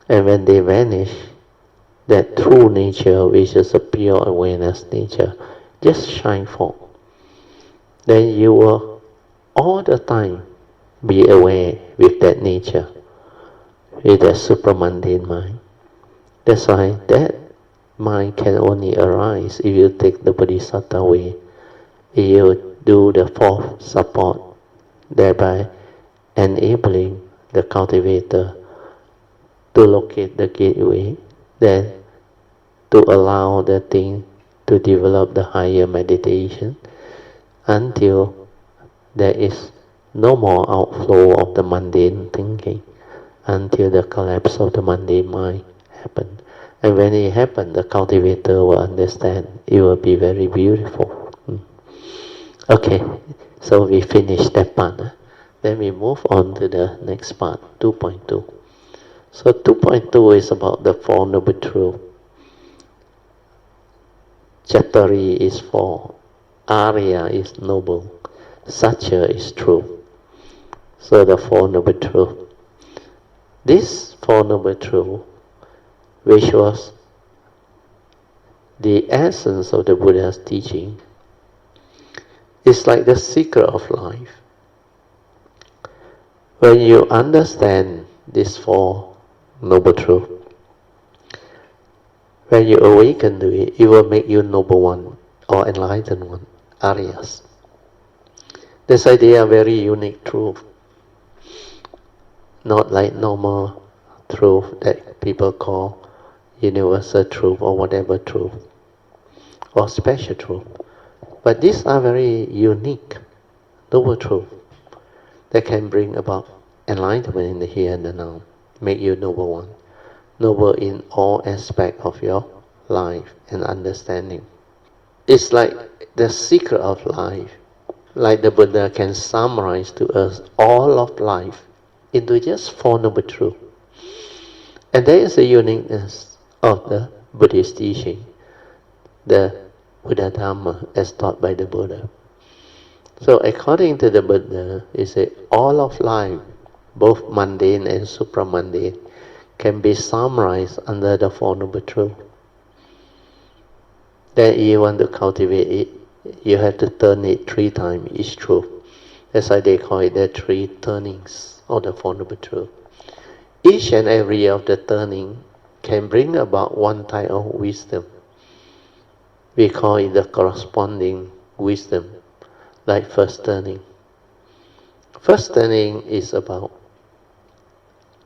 And when they vanish, that true nature, which is a pure awareness nature, just shine forth. Then you will all the time be aware with that nature, with that supramundane mind. That's why that mind can only arise if you take the bodhisattva way, if you do the fourth support, thereby enabling the cultivator to locate the gateway, then to allow the thing to develop the higher meditation until there is no more outflow of the mundane thinking, until the collapse of the mundane mind happens. And when it happens, the cultivator will understand. It will be very beautiful. Okay, so we finish that part. Then we move on to the next part, 2.2. So 2.2 is about the Four Noble Truths. Chattari is four, Arya is noble, Satya is true. So the Four Noble Truths. This Four Noble Truths, which was the essence of the Buddha's teaching, is like the secret of life. When you understand these Four Noble Truths, when you awaken to it, it will make you noble one or enlightened one, Aryas. That's why they are very unique truth, not like normal truth that people call universal truth or whatever truth, or special truth. But these are very unique, noble truth. that can bring about enlightenment in the here and the now, make you noble one, noble in all aspects of your life and understanding. It's like the secret of life, like the Buddha can summarize to us all of life into just Four Noble Truths. And there is a uniqueness of the Buddhist teaching, the Buddha Dhamma as taught by the Buddha. So according to the Buddha, he said all of life, both mundane and supramundane, can be summarized under the Four Noble Truths. Then if you want to cultivate it, you have to turn it 3 times each truth. That's why they call it the 3 turnings of the Four Noble Truths. Each and every of the turning can bring about one type of wisdom. We call it the corresponding wisdom, like first turning. First turning is about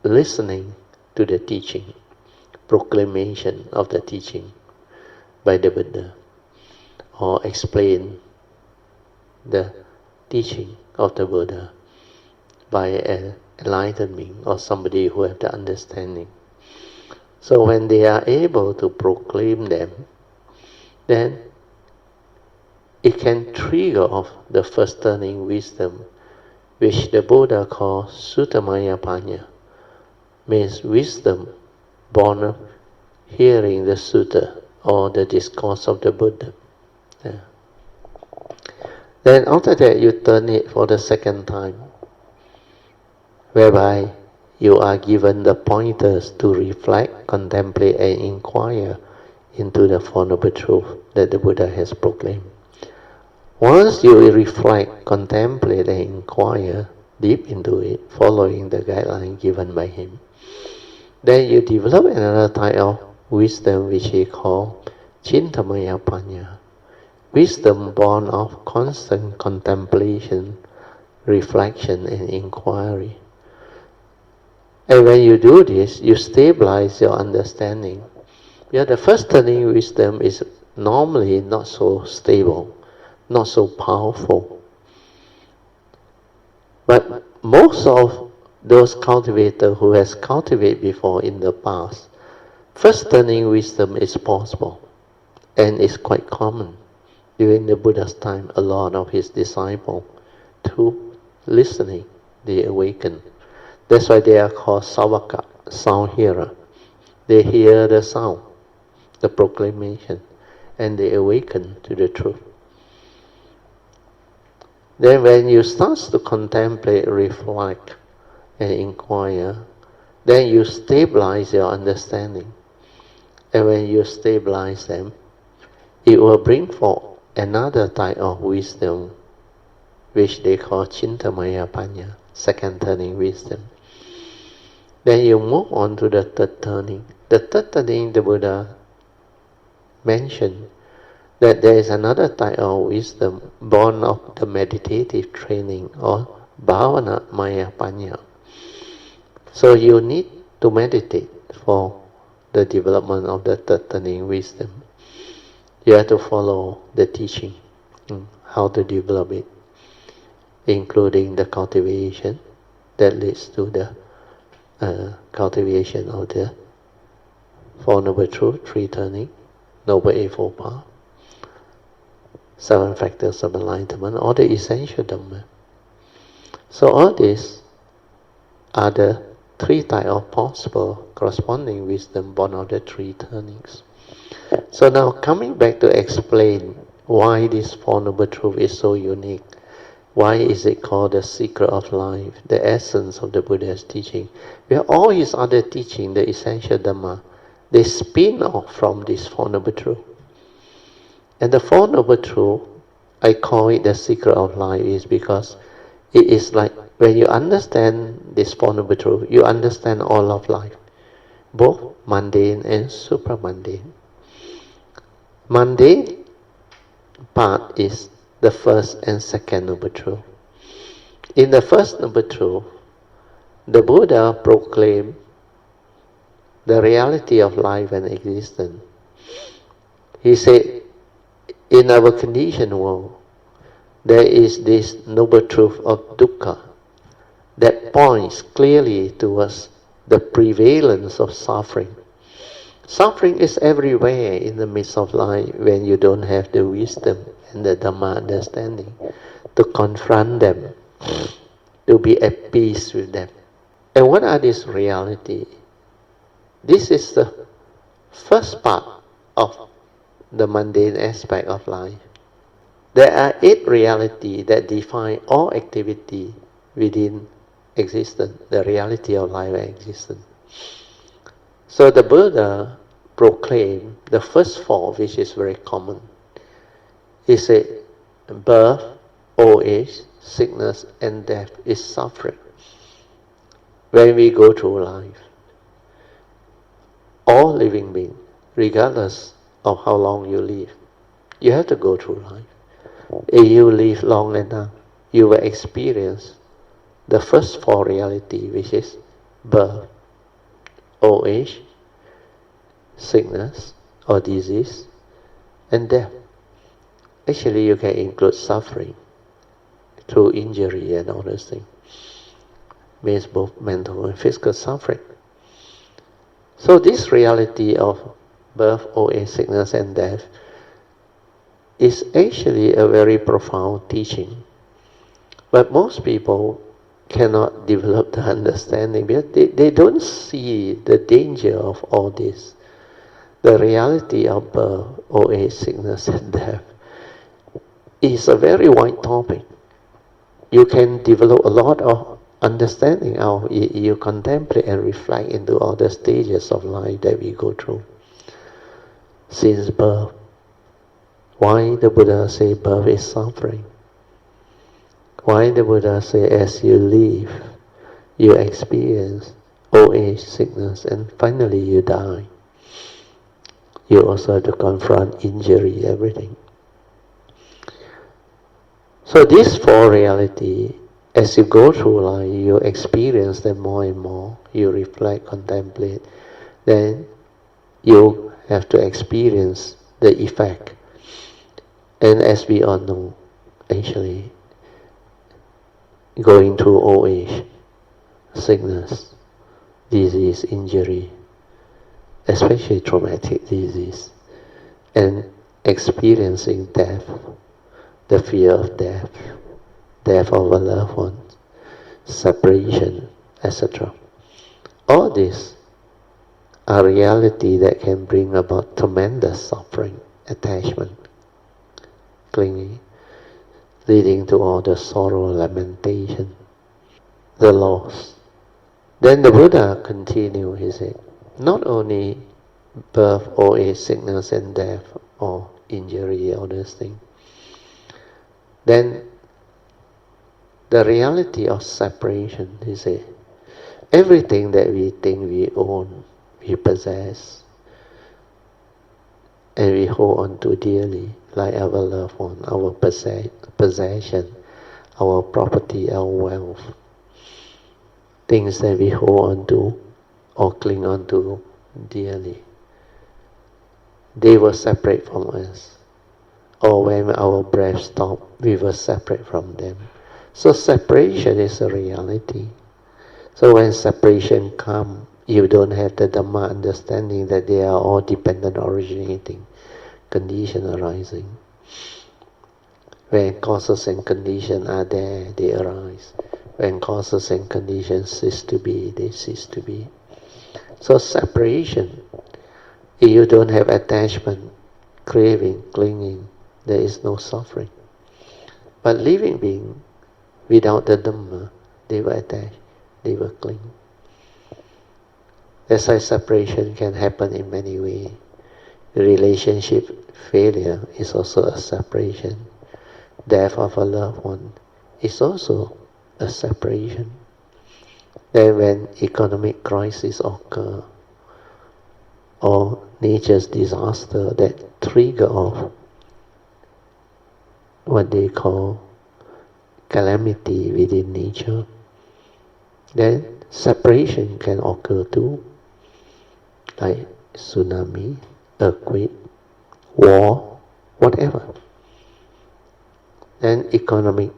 listening to the teaching, proclamation of the teaching by the Buddha, or explain the teaching of the Buddha by an enlightened being or somebody who have the understanding. So when they are able to proclaim them, then it can trigger off the first turning wisdom, which the Buddha calls Suttamaya Panya, means wisdom born of hearing the sutta or the discourse of the Buddha. Yeah. Then after that you turn it for the second time, whereby you are given the pointers to reflect, contemplate and inquire into the Four Noble Truths that the Buddha has proclaimed. Once you reflect, contemplate and inquire deep into it, following the guideline given by him, then you develop another type of wisdom which he called Chintamaya Panya, wisdom born of constant contemplation, reflection and inquiry. And when you do this, you stabilize your understanding. Yeah, the first turning wisdom is normally not so stable, not so powerful. But most of those cultivators who has cultivated before in the past, first turning wisdom is possible and is quite common. During the Buddha's time, a lot of his disciples, through listening, they awaken. That's why they are called Savaka, sound hearer. They hear the sound, the proclamation, and they awaken to the truth. Then when you start to contemplate, reflect, and inquire, then you stabilize your understanding. And when you stabilize them, it will bring forth another type of wisdom, which they call Chintamaya Panya, second turning wisdom. Then you move on to the third turning. The third turning, the Buddha mentioned that there is another type of wisdom born of the meditative training or Bhavana Maya Panya. So you need to meditate for the development of the third turning wisdom. You have to follow the teaching, how to develop it, including the cultivation that leads to the cultivation of the Four Noble Truths, 3 turning, Noble Eightfold Path, 7 factors of enlightenment, all the essential Dhamma. So all these are the 3 types of possible corresponding wisdom born of the 3 turnings. So now coming back to explain why this Four Noble Truth is so unique. Why is it called the secret of life, the essence of the Buddha's teaching? Where all his other teaching, the essential Dhamma, they spin off from this Four Noble Truth. And the Four Noble Truth, I call it the secret of life, is because it is like when you understand this Four Noble Truth, you understand all of life, both mundane and supramundane. Mundane part is the first and second Noble Truth. In the first Noble Truth, the Buddha proclaimed the reality of life and existence. He said, in our conditioned world, there is this Noble Truth of dukkha, that points clearly towards the prevalence of suffering. Suffering is everywhere in the midst of life when you don't have the wisdom and the Dhamma understanding to confront them, to be at peace with them. And what are these realities? This is the first part of the mundane aspect of life. There are 8 realities that define all activity within existence, the reality of life and existence. So the Buddha proclaimed the first 4, which is very common. He said, birth, old age, sickness, and death is suffering. When we go through life, all living beings, regardless of how long you live, you have to go through life. If you live long enough, you will experience the first 4 reality, which is birth, old age, sickness or disease, and death. Actually, you can include suffering through injury and all those things. Means both mental and physical suffering. So this reality of birth, old age, sickness, and death is actually a very profound teaching. But most people cannot develop the understanding because they don't see the danger of all this. The reality of birth, old age, sickness, and death is a very wide topic. You can develop a lot of understanding how you contemplate and reflect into all the stages of life that we go through. Since birth, why the Buddha say birth is suffering? Why the Buddha say as you live, you experience old age, sickness, and finally you die. You also have to confront injury, everything. So these 4 realities, as you go through life, you experience them more and more. You reflect, contemplate. Then you have to experience the effect. And as we all know, actually, going through old age, sickness, disease, injury, especially traumatic disease, and experiencing death, the fear of death, death of a loved one, separation, etc. All these are reality that can bring about tremendous suffering, attachment, clinging, leading to all the sorrow, lamentation, the loss. Then the Buddha continued, he said, not only birth, old age, sickness and death, or injury, all those things. Then the reality of separation, he said, everything that we think we own, we possess, and we hold on to dearly, like our loved one, our possession, our property, our wealth, things that we hold on to or cling on to dearly, they will separate from us. Or when our breath stops, we will separate from them. So separation is a reality. So when separation comes, you don't have the Dhamma understanding that they are all dependent originating, condition arising. When causes and conditions are there, they arise. When causes and conditions cease to be, they cease to be. So separation, if you don't have attachment, craving, clinging, there is no suffering. But living beings, without the Dhamma, they will attach, they will cling. That's why separation can happen in many ways. Relationship failure is also a separation. Death of a loved one is also a separation. Then when economic crisis occur, or nature's disaster that trigger off what they call calamity within nature, then separation can occur too, like tsunami, earthquake, war, whatever. Then economic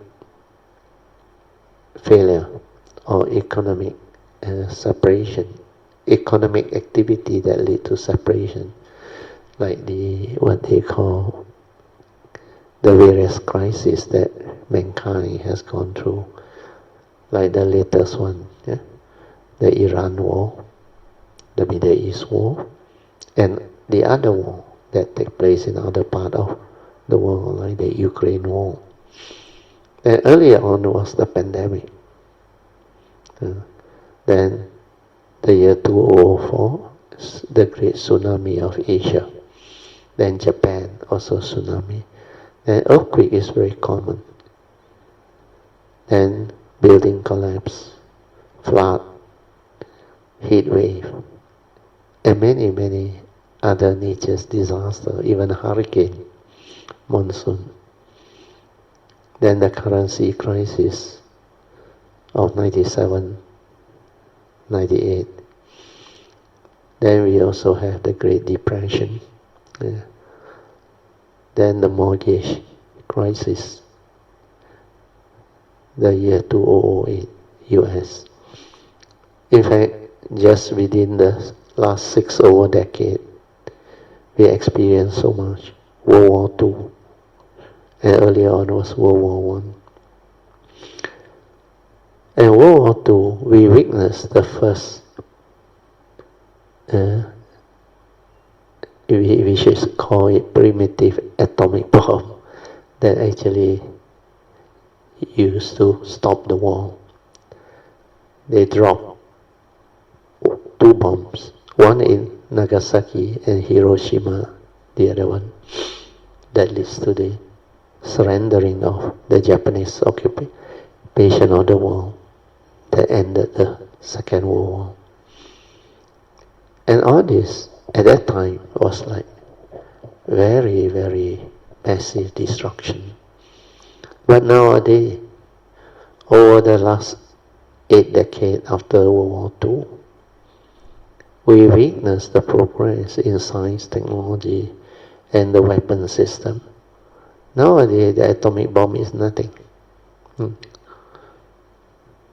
failure or economic separation, economic activity that lead to separation, like what they call the various crises that mankind has gone through, like the latest one, yeah? The Iran war, the Middle East war, and the other war that take place in other part of the world, like the Ukraine war. And earlier on was the pandemic. Then the year 2004, the great tsunami of Asia. Then Japan, also tsunami. Then earthquake is very common. Then building collapse, flood, heat wave, and many other nature's disaster, even hurricane, monsoon. Then the currency crisis of 97, 98. Then we also have the Great Depression. Yeah. Then the mortgage crisis, the year 2008, US. In fact, just within the last 6 over decade, we experienced so much. World War II, and earlier on was World War I. And World War II, we witnessed the first, we should call it primitive atomic bomb that actually used to stop the war. They dropped 2 bombs, one in Nagasaki and Hiroshima, the other one, that leads to the surrendering of the Japanese occupation of the world that ended the Second World War. And all this at that time was like very massive destruction. But nowadays, over the last 8 decades after World War II, we witness the progress in science, technology, and the weapon system. Nowadays, the atomic bomb is nothing.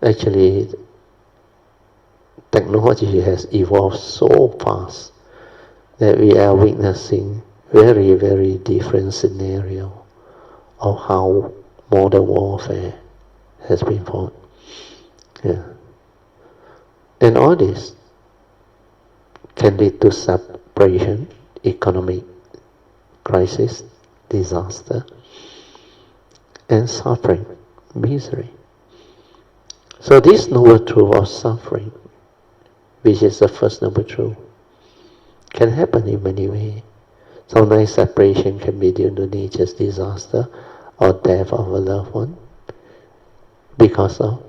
Actually, technology has evolved so fast that we are witnessing very different scenario of how modern warfare has been fought. Yeah. And all this can lead to separation, economic crisis, disaster, and suffering, misery. So this noble truth of suffering, which is the first noble truth, can happen in many ways. Sometimes separation can be due to nature's disaster or death of a loved one because of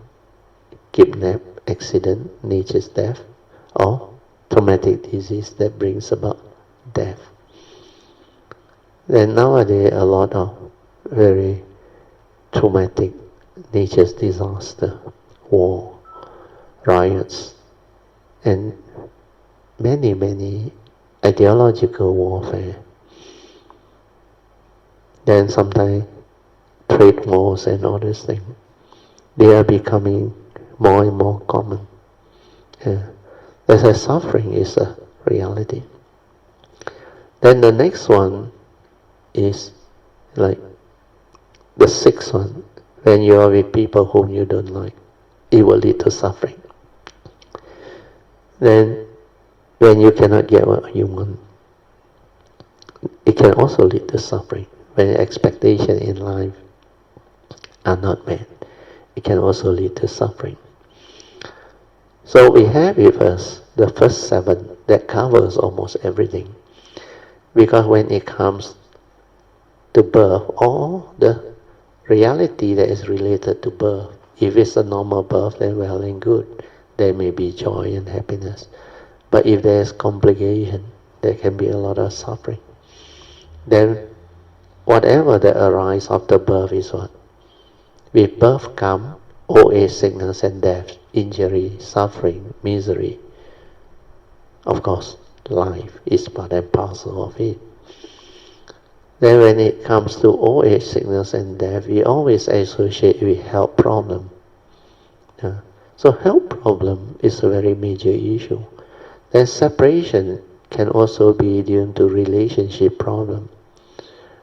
kidnap, accident, nature's death, or traumatic disease that brings about death. Then nowadays a lot of very traumatic nature's disaster, war, riots, and many ideological warfare. Then sometimes trade wars and all these things, they are becoming more and more common. Yeah. That's why suffering is a reality. Then the next one is like the 6th one. When you are with people whom you don't like, it will lead to suffering. Then when you cannot get what you want, it can also lead to suffering. When expectations in life are not met, it can also lead to suffering. So we have with us the first 7 that covers almost everything. Because when it comes to birth, or the reality that is related to birth, if it's a normal birth, then well and good. There may be joy and happiness. But if there's complication, there can be a lot of suffering. Then whatever that arises after birth is what? With birth come old age, sickness and death, injury, suffering, misery. Of course, life is part and parcel of it. Then when it comes to old age, sickness and death, we always associate with health problem. So health problem is a very major issue. Then separation can also be due to relationship problem.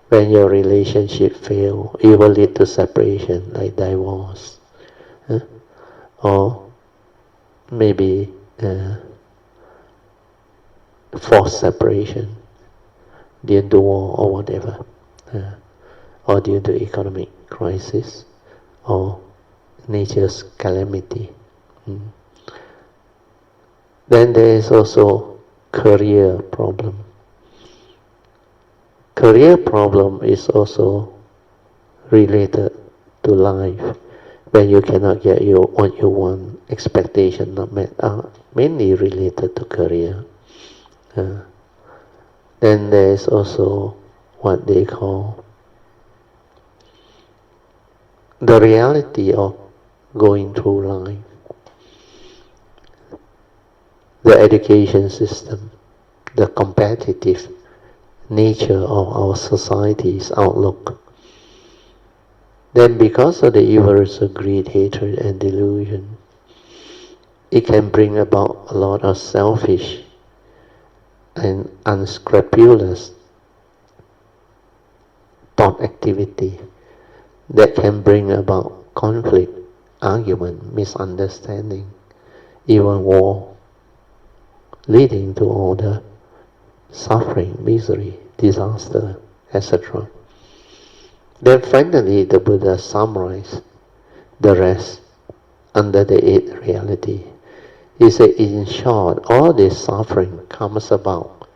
When your relationship fail, it will lead to separation, like divorce, or maybe forced separation due to war or whatever, or due to economic crisis or nature's calamity. Then there is also career problem. Career problem is also related to life. When you cannot get what you want, expectation not met, are mainly related to career. Then there is also what they call the reality of going through life. The education system, the competitive nature of our society's outlook. Then because of the evils of greed, hatred and delusion, it can bring about a lot of selfish and unscrupulous thought activity that can bring about conflict, argument, misunderstanding, even war, leading to all the suffering, misery, disaster, etc. Then finally the Buddha summarized the rest under the eighth reality. He said, in short, all this suffering comes about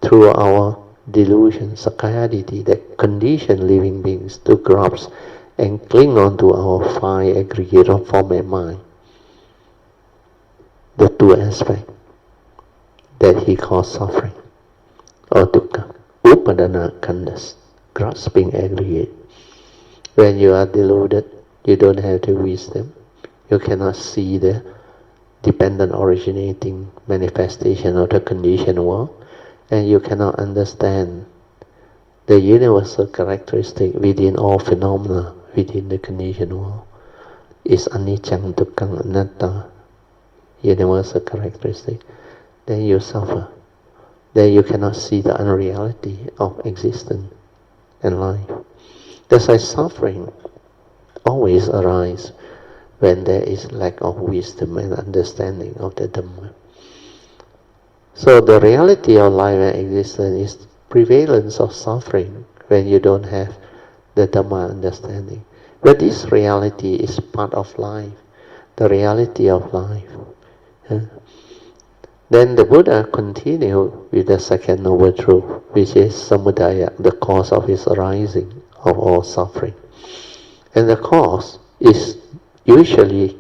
through our delusion, sakayaditi, that condition living beings to grasp and cling on to our five aggregate of form and mind. The two aspects that he calls suffering or dukkha, upadana khandas, grasping aggregate. When you are deluded, you don't have the wisdom, you cannot see the dependent originating manifestation of the conditioned world, and you cannot understand the universal characteristic within all phenomena within the conditioned world is anicca, dukkha, anatta, universal characteristic. Then you suffer. Then you cannot see the unreality of existence and life. That's why suffering always arises when there is lack of wisdom and understanding of the Dhamma. So the reality of life and existence is prevalence of suffering when you don't have the Dhamma understanding. But this reality is part of life, the reality of life. Then the Buddha continued with the second noble truth, which is samudaya, the cause of its arising of all suffering. And the cause is usually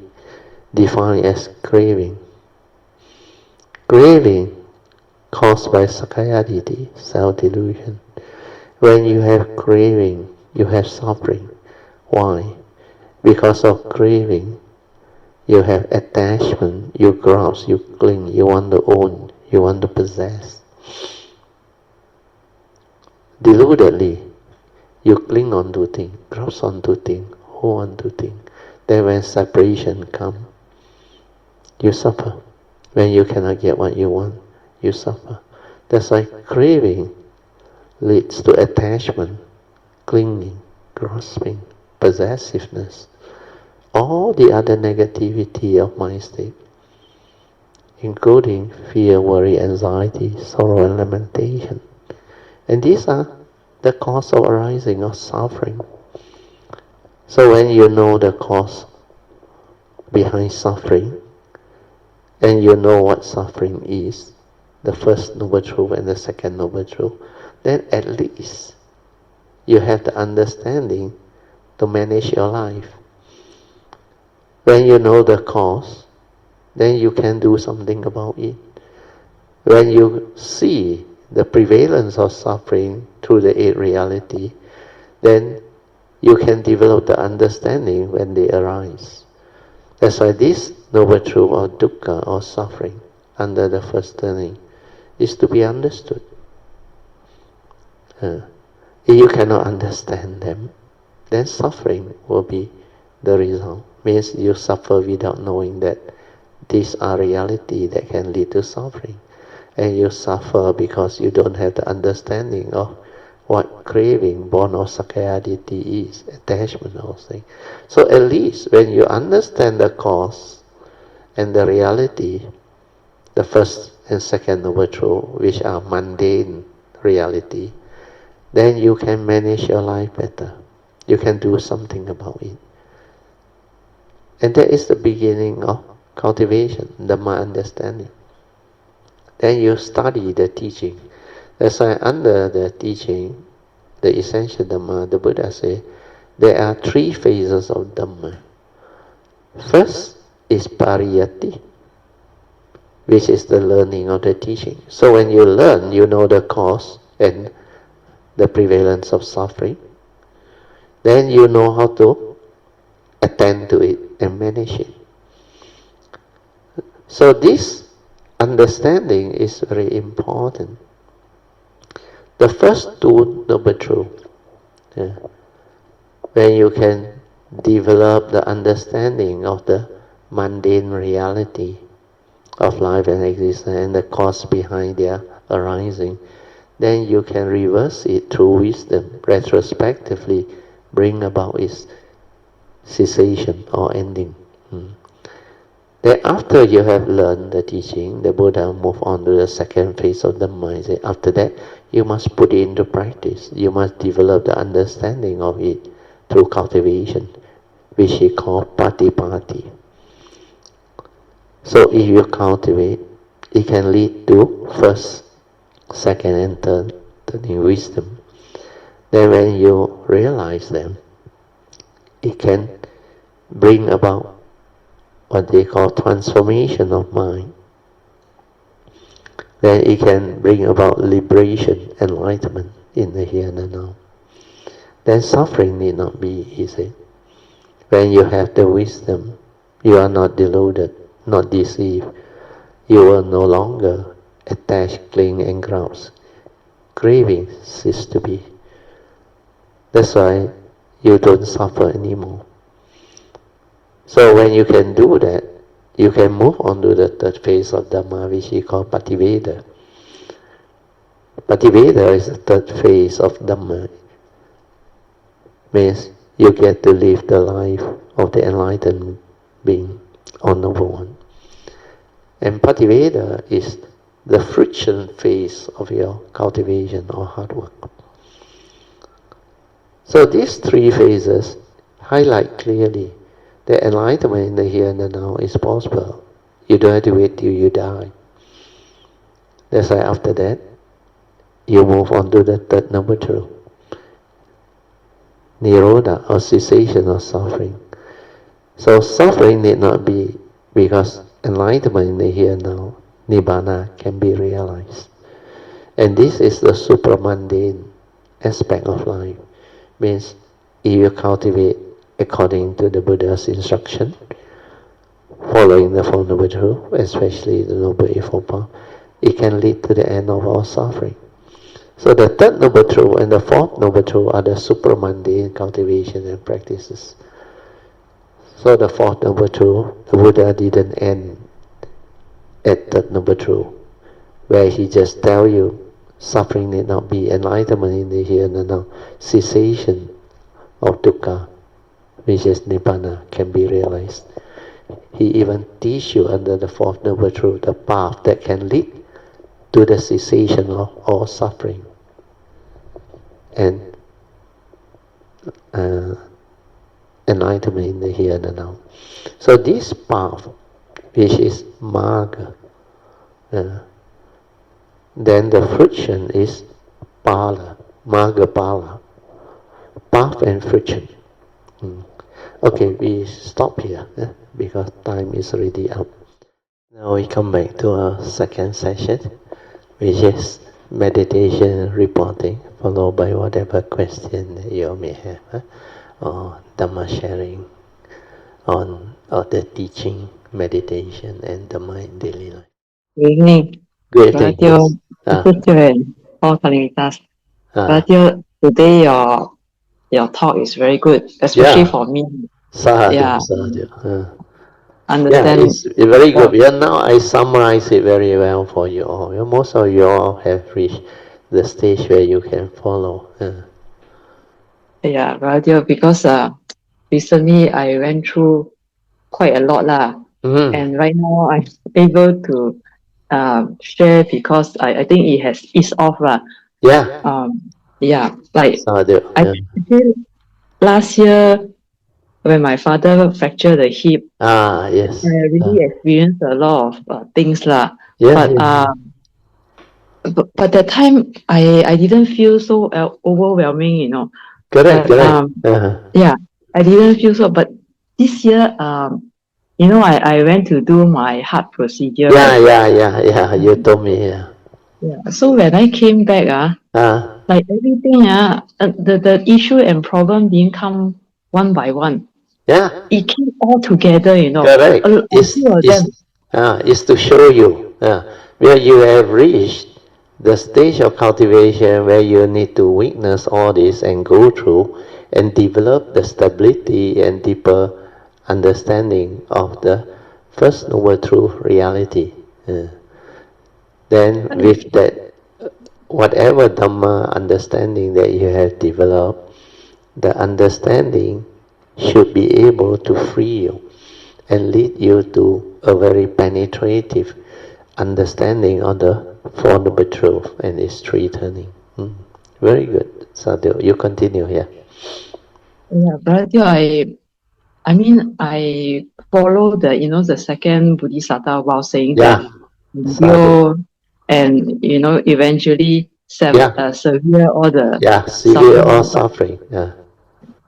defined as craving. Craving caused by sakayaditi, self-delusion. When you have craving, you have suffering. Why? Because of craving, you have attachment, you grasp, you cling, you want to own, you want to possess. Deludedly, you cling onto things, grasp onto things, hold onto things. Then when separation comes, you suffer. When you cannot get what you want, you suffer. That's why craving leads to attachment, clinging, grasping, possessiveness, all the other negativity of mind state, including fear, worry, anxiety, sorrow and lamentation. And these are the cause of arising of suffering. So when you know the cause behind suffering, and you know what suffering is, the first noble truth and the second noble truth, then at least you have the understanding to manage your life. When you know the cause, then you can do something about it. When you see the prevalence of suffering through the eighth reality, then you can develop the understanding when they arise. That's why this noble truth or dukkha or suffering under the first turning is to be understood. If you cannot understand them, then suffering will be the result. Means you suffer without knowing that these are reality that can lead to suffering. And you suffer because you don't have the understanding of what craving, born of sakayaditi is, attachment or thing. So at least when you understand the cause and the reality, the first and second noble truth, which are mundane reality, then you can manage your life better. You can do something about it. And that is the beginning of cultivation, Dhamma understanding. Then you study the teaching. That's why under the teaching, the essential Dhamma, the Buddha said, there are three phases of Dhamma. First is pariyatti, which is the learning of the teaching. So when you learn, you know the cause and the prevalence of suffering. Then you know how to attend to it and manage it. So this understanding is very important. The first two noble truths, when you can develop the understanding of the mundane reality of life and existence and the cause behind their arising, then you can reverse it through wisdom, retrospectively bring about its cessation or ending. Then after you have learned the teaching, the Buddha moved on to the second phase of Dhamma. After that, you must put it into practice. You must develop the understanding of it through cultivation, which he called patipati. So if you cultivate, it can lead to first, second and third in wisdom. Then when you realize them, it can bring about what they call transformation of mind. Then it can bring about liberation, enlightenment in the here and now. Then suffering need not be easy. When you have the wisdom, you are not deluded, not deceived. You will no longer attach, cling and grasp. Craving cease to be. That's why you don't suffer anymore. So when you can do that, you can move on to the third phase of Dhamma, which is called Pativeda. Pativeda is the third phase of Dhamma. Means you get to live the life of the enlightened being, or noble one. And Pativeda is the friction phase of your cultivation or hard work. So these three phases highlight clearly that enlightenment in the here and the now is possible. You don't have to wait till you die. That's why after that, you move on to the third noble truth. Nirodha, or cessation of suffering. So suffering need not be, because enlightenment in the here and now, Nibbana, can be realized. And this is the supramundane aspect of life. Means if you cultivate according to the Buddha's instruction, following the Four Noble Truths, especially the Noble Eightfold Path, it can lead to the end of all suffering. So the third Noble Truth and the fourth Noble Truth are the supramundane cultivation and practices. So the fourth Noble Truth, the Buddha didn't end at third Noble Truth, where he just tell you suffering need not be, enlightenment in the here and the now, cessation of dukkha, which is nibbana, can be realized. He even teach you under the fourth noble truth the path that can lead to the cessation of all suffering and enlightenment in the here and the now. So this path, which is marga, then the friction is pala, marga pala, path and friction. Okay, we stop here because time is already up. Now we come back to our second session, which is meditation reporting, followed by whatever question that you may have, or Dhamma sharing on the teaching, meditation, and Dhamma in daily life.
Good evening.
Good
Brother,
evening.
all Kalinitas. Brother, today your talk is very good, especially for me.
Sadhu,
yeah,
sadhu. Yeah,
understand.
it's very good. Yeah, now I summarize it very well for you all. Yeah, most of you all have reached the stage where you can follow.
Yeah, radio, because recently I went through quite a lot lah,
Mm.
and right now I'm able to share because I think it has eased off lah.
Yeah,
Yeah, like
sadhu.
I
Yeah.
feel last year when my father fractured the hip,
Ah,
I
yes.
really experienced a lot of things lah.
Yeah,
But
yeah.
but that time I didn't feel so overwhelming, you know.
Correct,
But
correct.
yeah, I didn't feel so. But this year, you know, I went to do my heart procedure,
Yeah,
right?
yeah, yeah, yeah. You told me, yeah.
Yeah. So when I came back, like everything, the issue and problem didn't come one by one.
Yeah,
It came all together, you know,
correct.
a few of them.
Is to show you where you have reached the stage of cultivation where you need to witness all this and go through and develop the stability and deeper understanding of the first noble truth reality. Then with that, whatever Dhamma understanding that you have developed, the understanding should be able to free you and lead you to a very penetrative understanding of the Four Noble Truth and its three turning. Very good, Sadhu. You continue here.
Yeah, but I mean, I follow the, you know, the second Bodhisattva while saying that
Yeah, Sadhu.
you and, you know, eventually
Yeah,
severe all the
yeah, severe or
suffering. But
suffering. Yeah,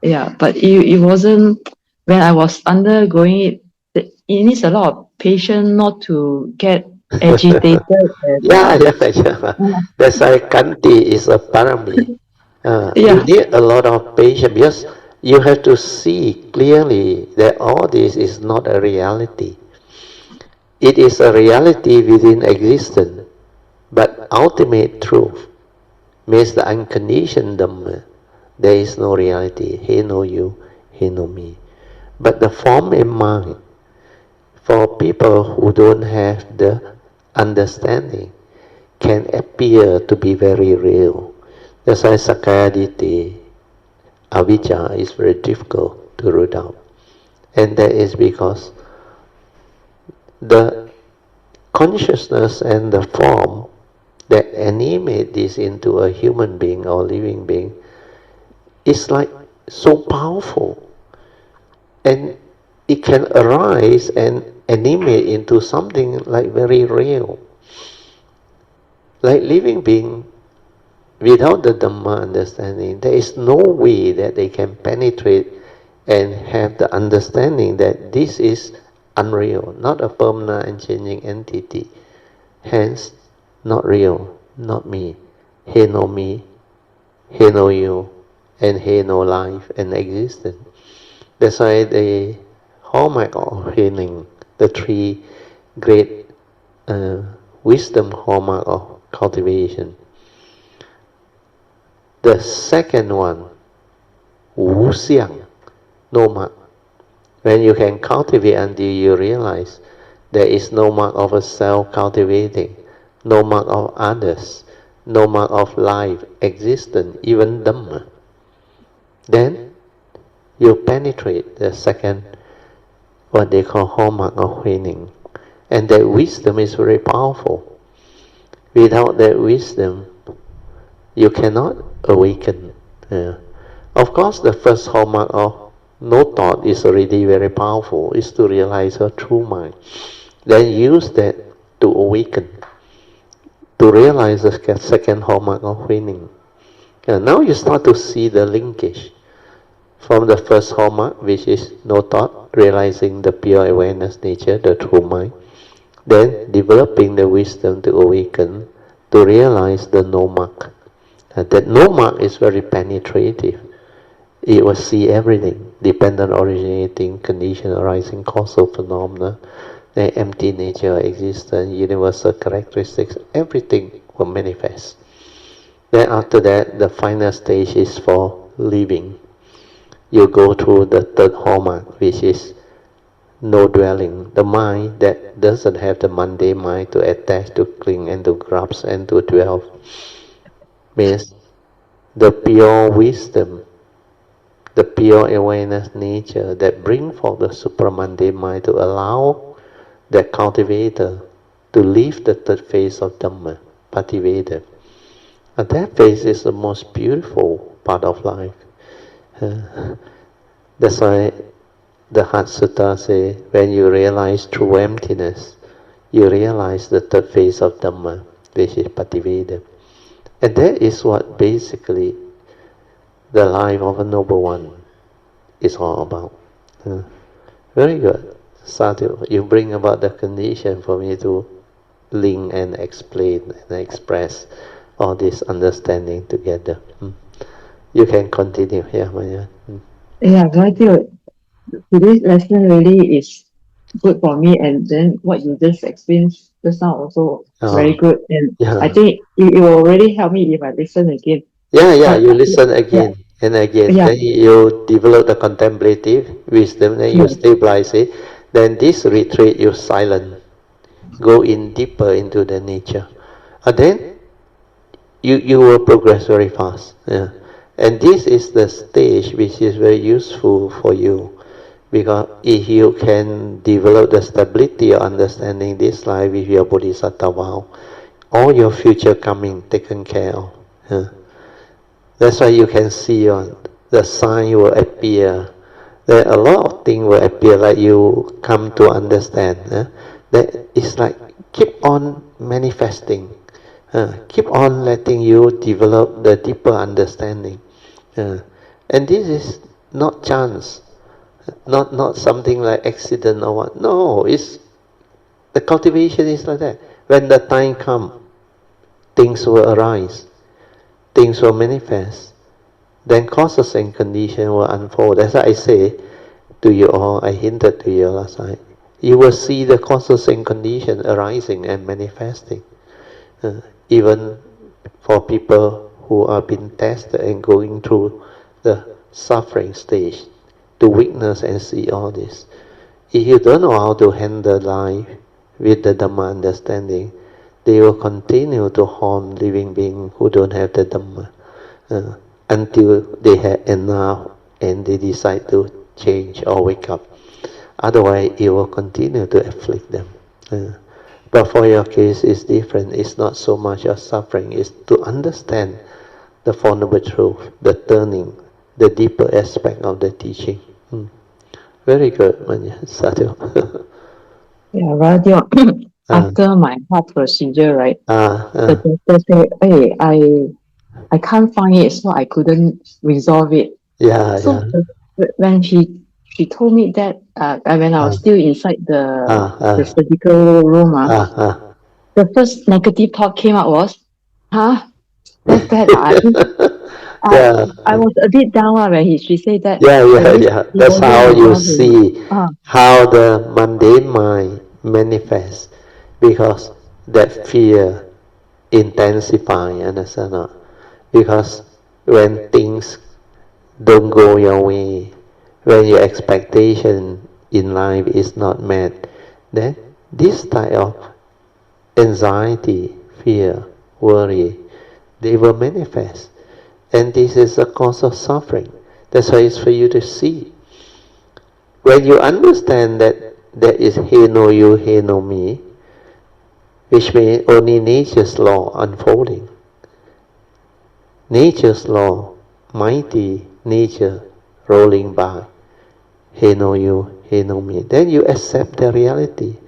yeah, but it wasn't, when I was undergoing it, it needs a lot of patience not to get agitated and,
yeah, yeah, yeah. That's why Kanti is a parami. You
yeah,
need a lot of patience because you have to see clearly that all this is not a reality. It is a reality within existence, but ultimate truth means the unconditioned Dhamma. There is no reality. He know you, he know me. But the form and mind, for people who don't have the understanding, can appear to be very real. That's why Sakayaditi, avijja is very difficult to root out. And that is because the consciousness and the form that animate this into a human being or living being is like so powerful, and it can arise and animate into something like very real. Like living being without the Dhamma understanding, there is no way that they can penetrate and have the understanding that this is unreal, not a permanent and changing entity. Hence, not real, not me. He know me, he know you, and he know life and existence. That's why the hallmark of healing, the three great wisdom hallmark of cultivation. The second one, Wu Xiang, no mark. When you can cultivate until you realize there is no mark of a self cultivating, no mark of others, no mark of life, existence, even Dhamma, then you penetrate the second, what they call hallmark of healing. And that wisdom is very powerful. Without that wisdom, you cannot awaken. Of course, the first hallmark of no thought is already very powerful, is to realize a true mind. Then use that to awaken, to realize the second hallmark of winning. Now you start to see the linkage from the first hallmark, which is no thought, realizing the pure awareness nature, the true mind. Then developing the wisdom to awaken, to realize the no mark. That no mark is very penetrative. It will see everything, dependent, originating, condition, arising, causal phenomena, the empty nature of existence, universal characteristics, everything will manifest. Then after that, the final stage is for living. you go through the third hallmark, which is no dwelling. The mind that doesn't have the mundane mind to attach, to cling, and to grasp, and to dwell, means the pure wisdom, the pure awareness nature that bring forth the supramundane mind to allow that cultivator to live the third phase of Dhamma, Pativeda. And that phase is the most beautiful part of life. That's why the Heart Sutra say, when you realize true emptiness, you realize the third phase of Dhamma, which is Pativeda. And that is what basically the life of a noble one is all about. Very good. Sadhu, you bring about the condition for me to link and explain and express all this understanding together. You can continue here, Maya.
Yeah, today's lesson really is good for me, and then what you just explained just now also very good, and I think it will really help me if I listen again.
Yeah, you listen again and again.
Yeah.
Then you develop the contemplative wisdom, then you stabilize it. Then this retreat, you silent, go in deeper into the nature. And then you will progress very fast. And this is the stage which is very useful for you. Because if you can develop the stability of understanding this life with your bodhisattva vow, all your future coming taken care of. That's why you can see the sign will appear. There a lot of things will appear, like you come to understand. That it's like keep on manifesting. Keep on letting you develop the deeper understanding. And this is not chance. Not something like accident or what. No, it's the cultivation is like that. When the time comes, things will arise, things will manifest. Then causes and conditions will unfold. That's why I say to you all, I hinted to you last night. You will see the causes and conditions arising and manifesting. Even for people who are being tested and going through the suffering stage, to witness and see all this. If you don't know how to handle life with the Dhamma understanding, they will continue to harm living beings who don't have the Dhamma until they have enough and they decide to change or wake up. Otherwise, it will continue to afflict them. But for your case, it's different. It's not so much of suffering. It's to understand the Four Noble Truths, the turning, the deeper aspect of the teaching. Very good, Manya. Sadhu.
Yeah, Radio. After my heart procedure, right? The doctor said, "Hey, I can't find it, so I couldn't resolve it." So when she told me that, when I was still inside the surgical room, the first negative thought came out was, that's bad. I was a bit down when she said that.
That's how you see how the mundane mind manifests, because that fear intensifies, understand not? Because when things don't go your way, when your expectation in life is not met, then this type of anxiety, fear, worry, they will manifest. And this is a cause of suffering. That's why it's for you to see. When you understand that there is he no you, he no me, which means only nature's law unfolding. Nature's law, mighty nature rolling by. He no you, he no me. Then you accept the reality.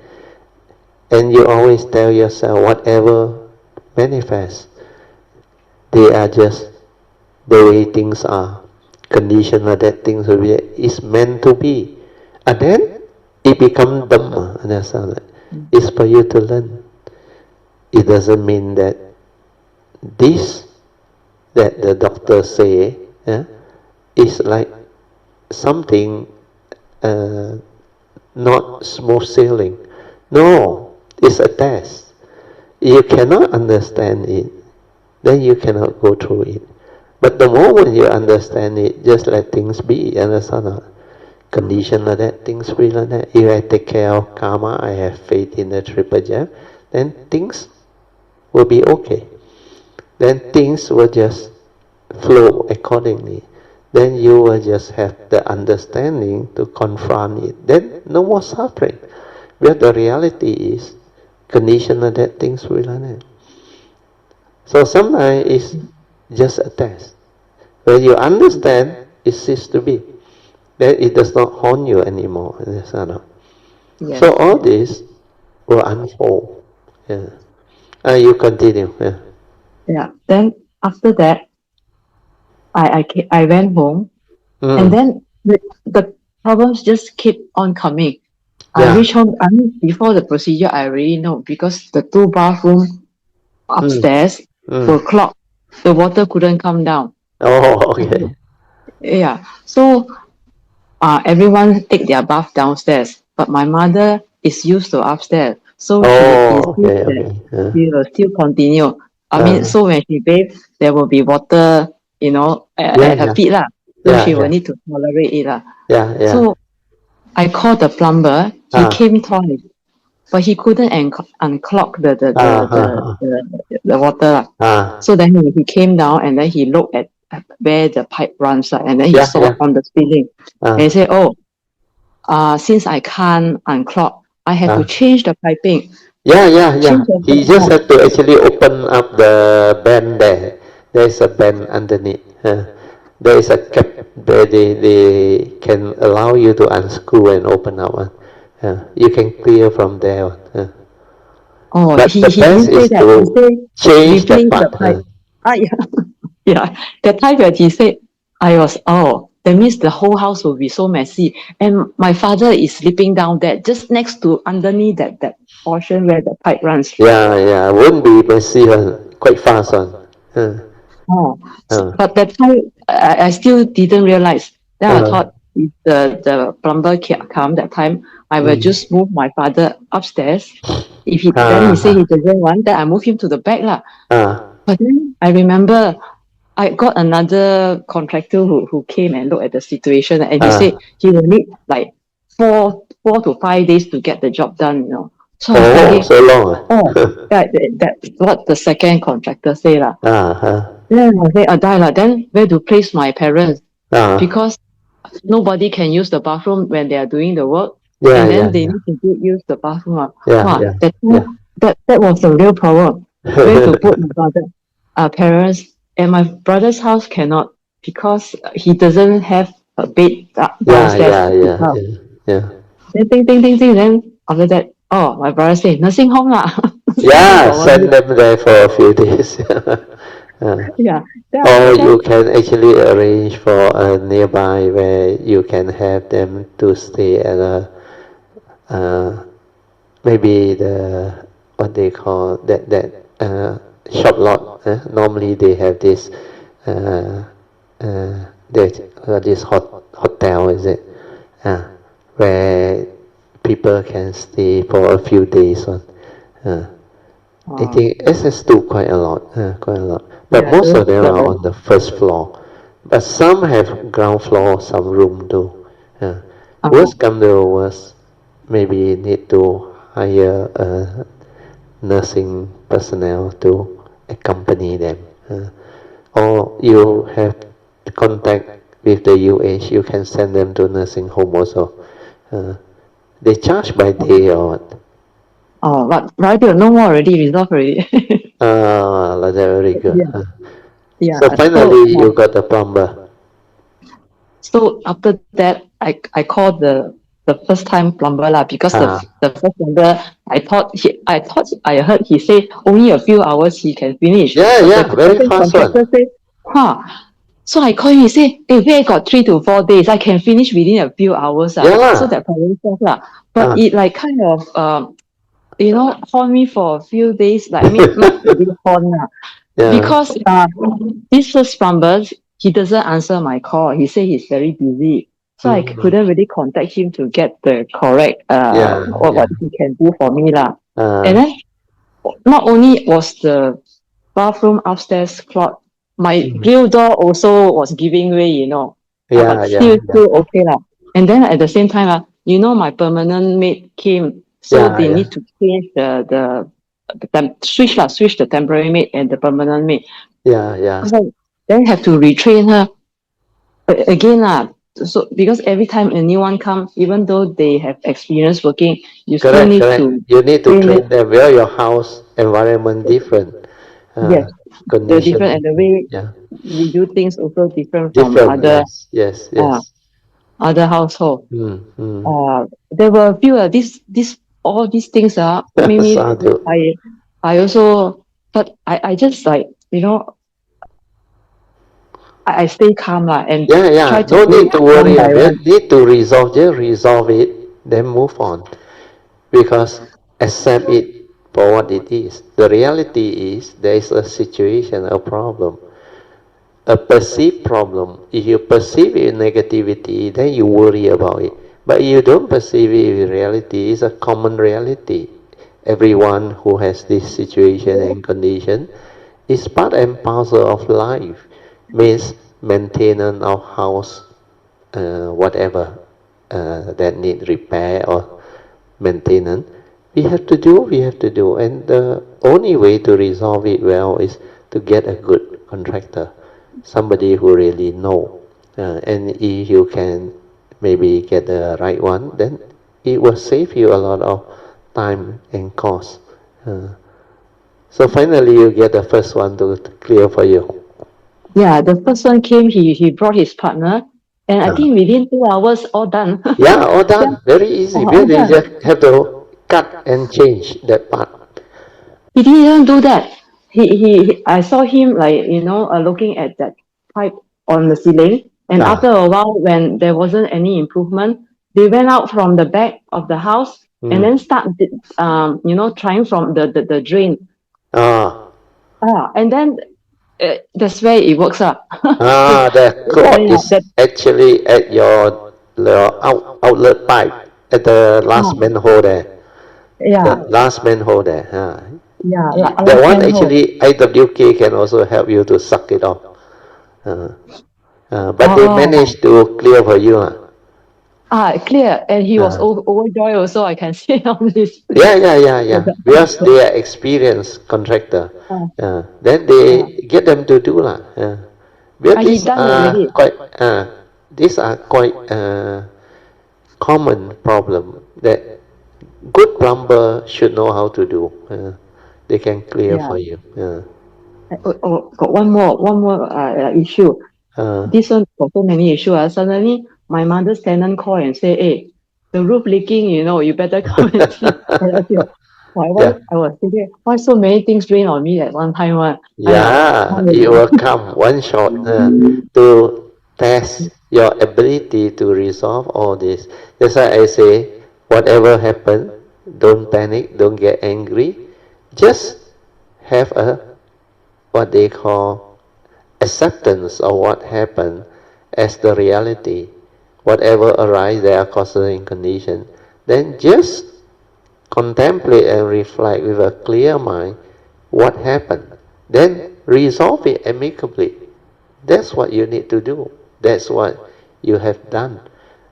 And you always tell yourself, whatever manifests, they are just the way things are. Conditional that things will be, is meant to be. And then it becomes Dhamma. Understand? It's for you to learn. It doesn't mean that this that the doctor say is like something not smooth sailing. No, it's a test. You cannot understand it, then you cannot go through it. But the moment you understand it, just let things be, understand or not? Condition like that, things be like that. If I take care of karma, I have faith in the triple gem, then things will be okay. Then things will just flow accordingly. Then you will just have the understanding to confront it. Then no more suffering. But the reality is, condition like that, things will like that. So sometimes it's just a test. When you understand, it ceases to be. Then it does not haunt you anymore. Yes. So all this will unfold. Yeah. You continue. Yeah.
Yeah. Then after that, I went home, and then the problems just keep on coming. I reached home. I mean, before the procedure, I already know, because the 2 bathroom upstairs were clogged. The water couldn't come down.
Oh, okay.
Yeah. So everyone take their bath downstairs, but my mother is used to upstairs, so she will still continue. I mean, so when she bathe, there will be water, at her feet lah. So she will need to tolerate it lah. So I called the plumber. He came twice, but he couldn't unclog the water lah. So then he came down, and then he looked at where the pipe runs, and then he saw on the ceiling, and he said, since I can't unclog, I have to change the piping. He just had to actually open up the band there. There's a band underneath. There is a cap where they can allow you to unscrew and open up. You can clear from there. But the best is to change the pipe. The time that he said, that means the whole house will be so messy. And my father is sleeping down there, just next to underneath that portion where the pipe runs.
Won't be messy, quite fast.
But that time, I still didn't realize. Then I thought, if the plumber come that time, I will just move my father upstairs. If then he say he doesn't want, then I move him to the back lah. But then I remember I got another contractor who came and looked at the situation, and he said he will need like 4 to 5 days to get the job done. So
so long.
That's what the second contractor say lah. Then I say, die lah. Then where to place my parents? Because nobody can use the bathroom when they are doing the work, and then they need to use the bathroom. That was the real problem. Where to put my brother, parents, and my brother's house cannot, because he doesn't have a bed downstairs. Then ding. Then after that, my brother say nursing home lah.
Send them there for a few days. Or you can actually arrange for a nearby where you can have them to stay at a maybe the what they call that shop lot. Normally they have this this hotel, is it? Where people can stay for a few days on. I think SS2 quite a lot. But most of them are on the first floor. But some have ground floor, some room too. Worst come to worst, maybe need to hire a nursing personnel to accompany them. Or you have contact with the UH, you can send them to nursing home also. They charge by day or what?
But radio no more already, resolved already.
That's very good. So finally you got the plumber.
So after that, I called the first time plumber lah, because the first plumber, I heard he say only a few hours he can finish.
Very fast one.
Say, So I call him, he say, where got 3 to 4 days? I can finish within a few hours. So that problem solved lah. But it like kind of haunt me for a few days. Like, I mean, not really haunt lah. Because this first plumber, he doesn't answer my call. He say he's very busy. So I couldn't really contact him to get the correct what he can do for me lah. And then not only was the bathroom upstairs clogged, my grill door also was giving way, but still okay lah. And then at the same time, my permanent maid came, so they need to change the switch the temporary maid and the permanent maid. So then have to retrain her again lah. So because every time a new one comes, even though they have experience working, you still need to.
You need to train them. Well, your house environment different.
Yes, the different and the way we do things also different from other.
Yes.
Other household.
Mm.
There were a few all these things maybe I also, but I just like I stay calm and try to
no need to worry.
You
need to resolve. Just resolve it, then move on, because accept it for what it is. The reality is there is a situation, a problem, a perceived problem. If you perceive it in negativity, then you worry about it. But you don't perceive it in reality. It's a common reality. Everyone who has this situation and condition is part and parcel of life. Means maintenance of house, whatever that need repair or maintenance. We have to do, and the only way to resolve it well is to get a good contractor, somebody who really know, and if you can maybe get the right one, then it will save you a lot of time and cost. So finally you get the first one to clear for you.
Yeah, the first one came, he brought his partner, and I think within 2 hours, all done.
All done. Very easy. You just have to cut and change that part.
He didn't do that. I saw him looking at that pipe on the ceiling, and after a while, when there wasn't any improvement, they went out from the back of the house and then start trying from the drain. And then that's where it works up.
The clog is actually at your outlet pipe at the last manhole there. The last manhole there. The one actually IWK can also help you to suck it off. But they managed to clear for you.
Clear, and he was overjoyed also, I can see on this.
Yeah. Because they are experienced contractor. Then they get them to do these are quite common problem that good plumber should know how to do. They can clear for you.
Got one more issue. This one got so many issues. Suddenly my mother's tenant call and say, "Hey, the roof leaking. You better come and see." I was thinking, why so many things rain on me at one time?
It will come one shot to test your ability to resolve all this. That's why I say, whatever happens, don't panic, don't get angry. Just have what they call acceptance of what happened as the reality. Whatever arises, there are causes and conditions. Then just contemplate and reflect with a clear mind what happened. Then resolve it amicably. That's what you need to do. That's what you have done.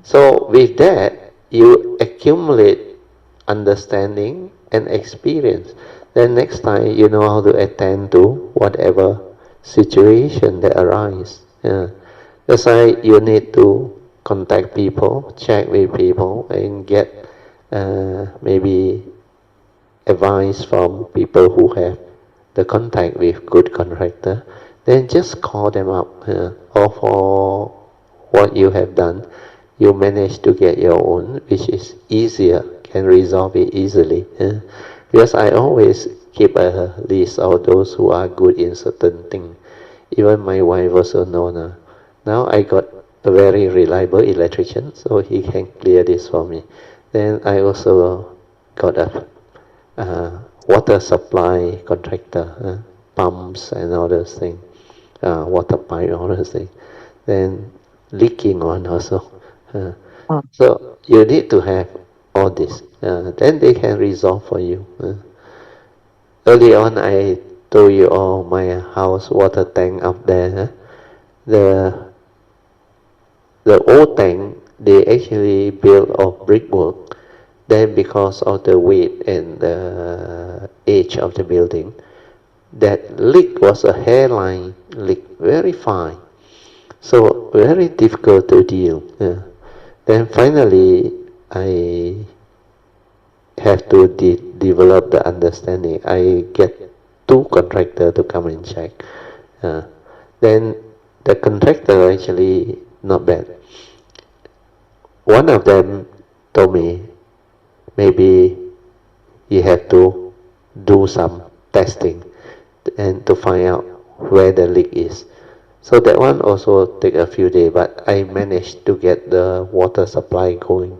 So with that, you accumulate understanding and experience. Then next time you know how to attend to whatever situation that arises. That's why you need to contact people, check with people, and get maybe advice from people who have the contact with good contractor. Then just call them up, or for what you have done, you manage to get your own, which is easier, can resolve it easily. Because I always keep a list of those who are good in certain things. Even my wife also knows. Now I got a very reliable electrician, so he can clear this for me. Then I also got a water supply contractor, pumps and all those things, water pipe, all those things. Then leaking one also. So you need to have all this. Then they can resolve for you. Early on, I told you all my house water tank up there. The old tank, they actually built of brickwork. Then because of the weight and the age of the building, that leak was a hairline leak, very fine. So very difficult to deal. Then finally, I have to develop the understanding. I get 2 contractors to come and check. Then the contractor actually not bad. One of them told me maybe you have to do some testing and to find out where the leak is. So that one also take a few days, but I managed to get the water supply going.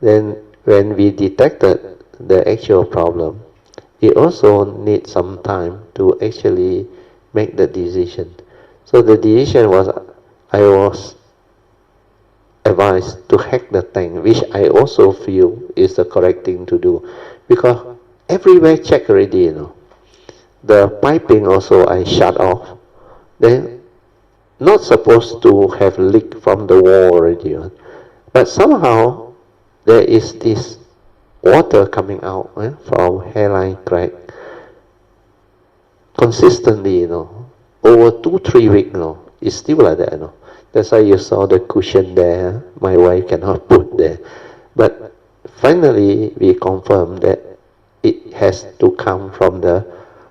Then when we detected the actual problem, it also needs some time to actually make the decision. So the decision was, I was advised to hack the tank, which I also feel is the correct thing to do, because everywhere check already, The piping also I shut off. Then not supposed to have leak from the wall already, but somehow there is this water coming out from hairline crack consistently, over 2-3 weeks, it's still like that, That's why you saw the cushion there. My wife cannot put there, but finally we confirmed that it has to come from the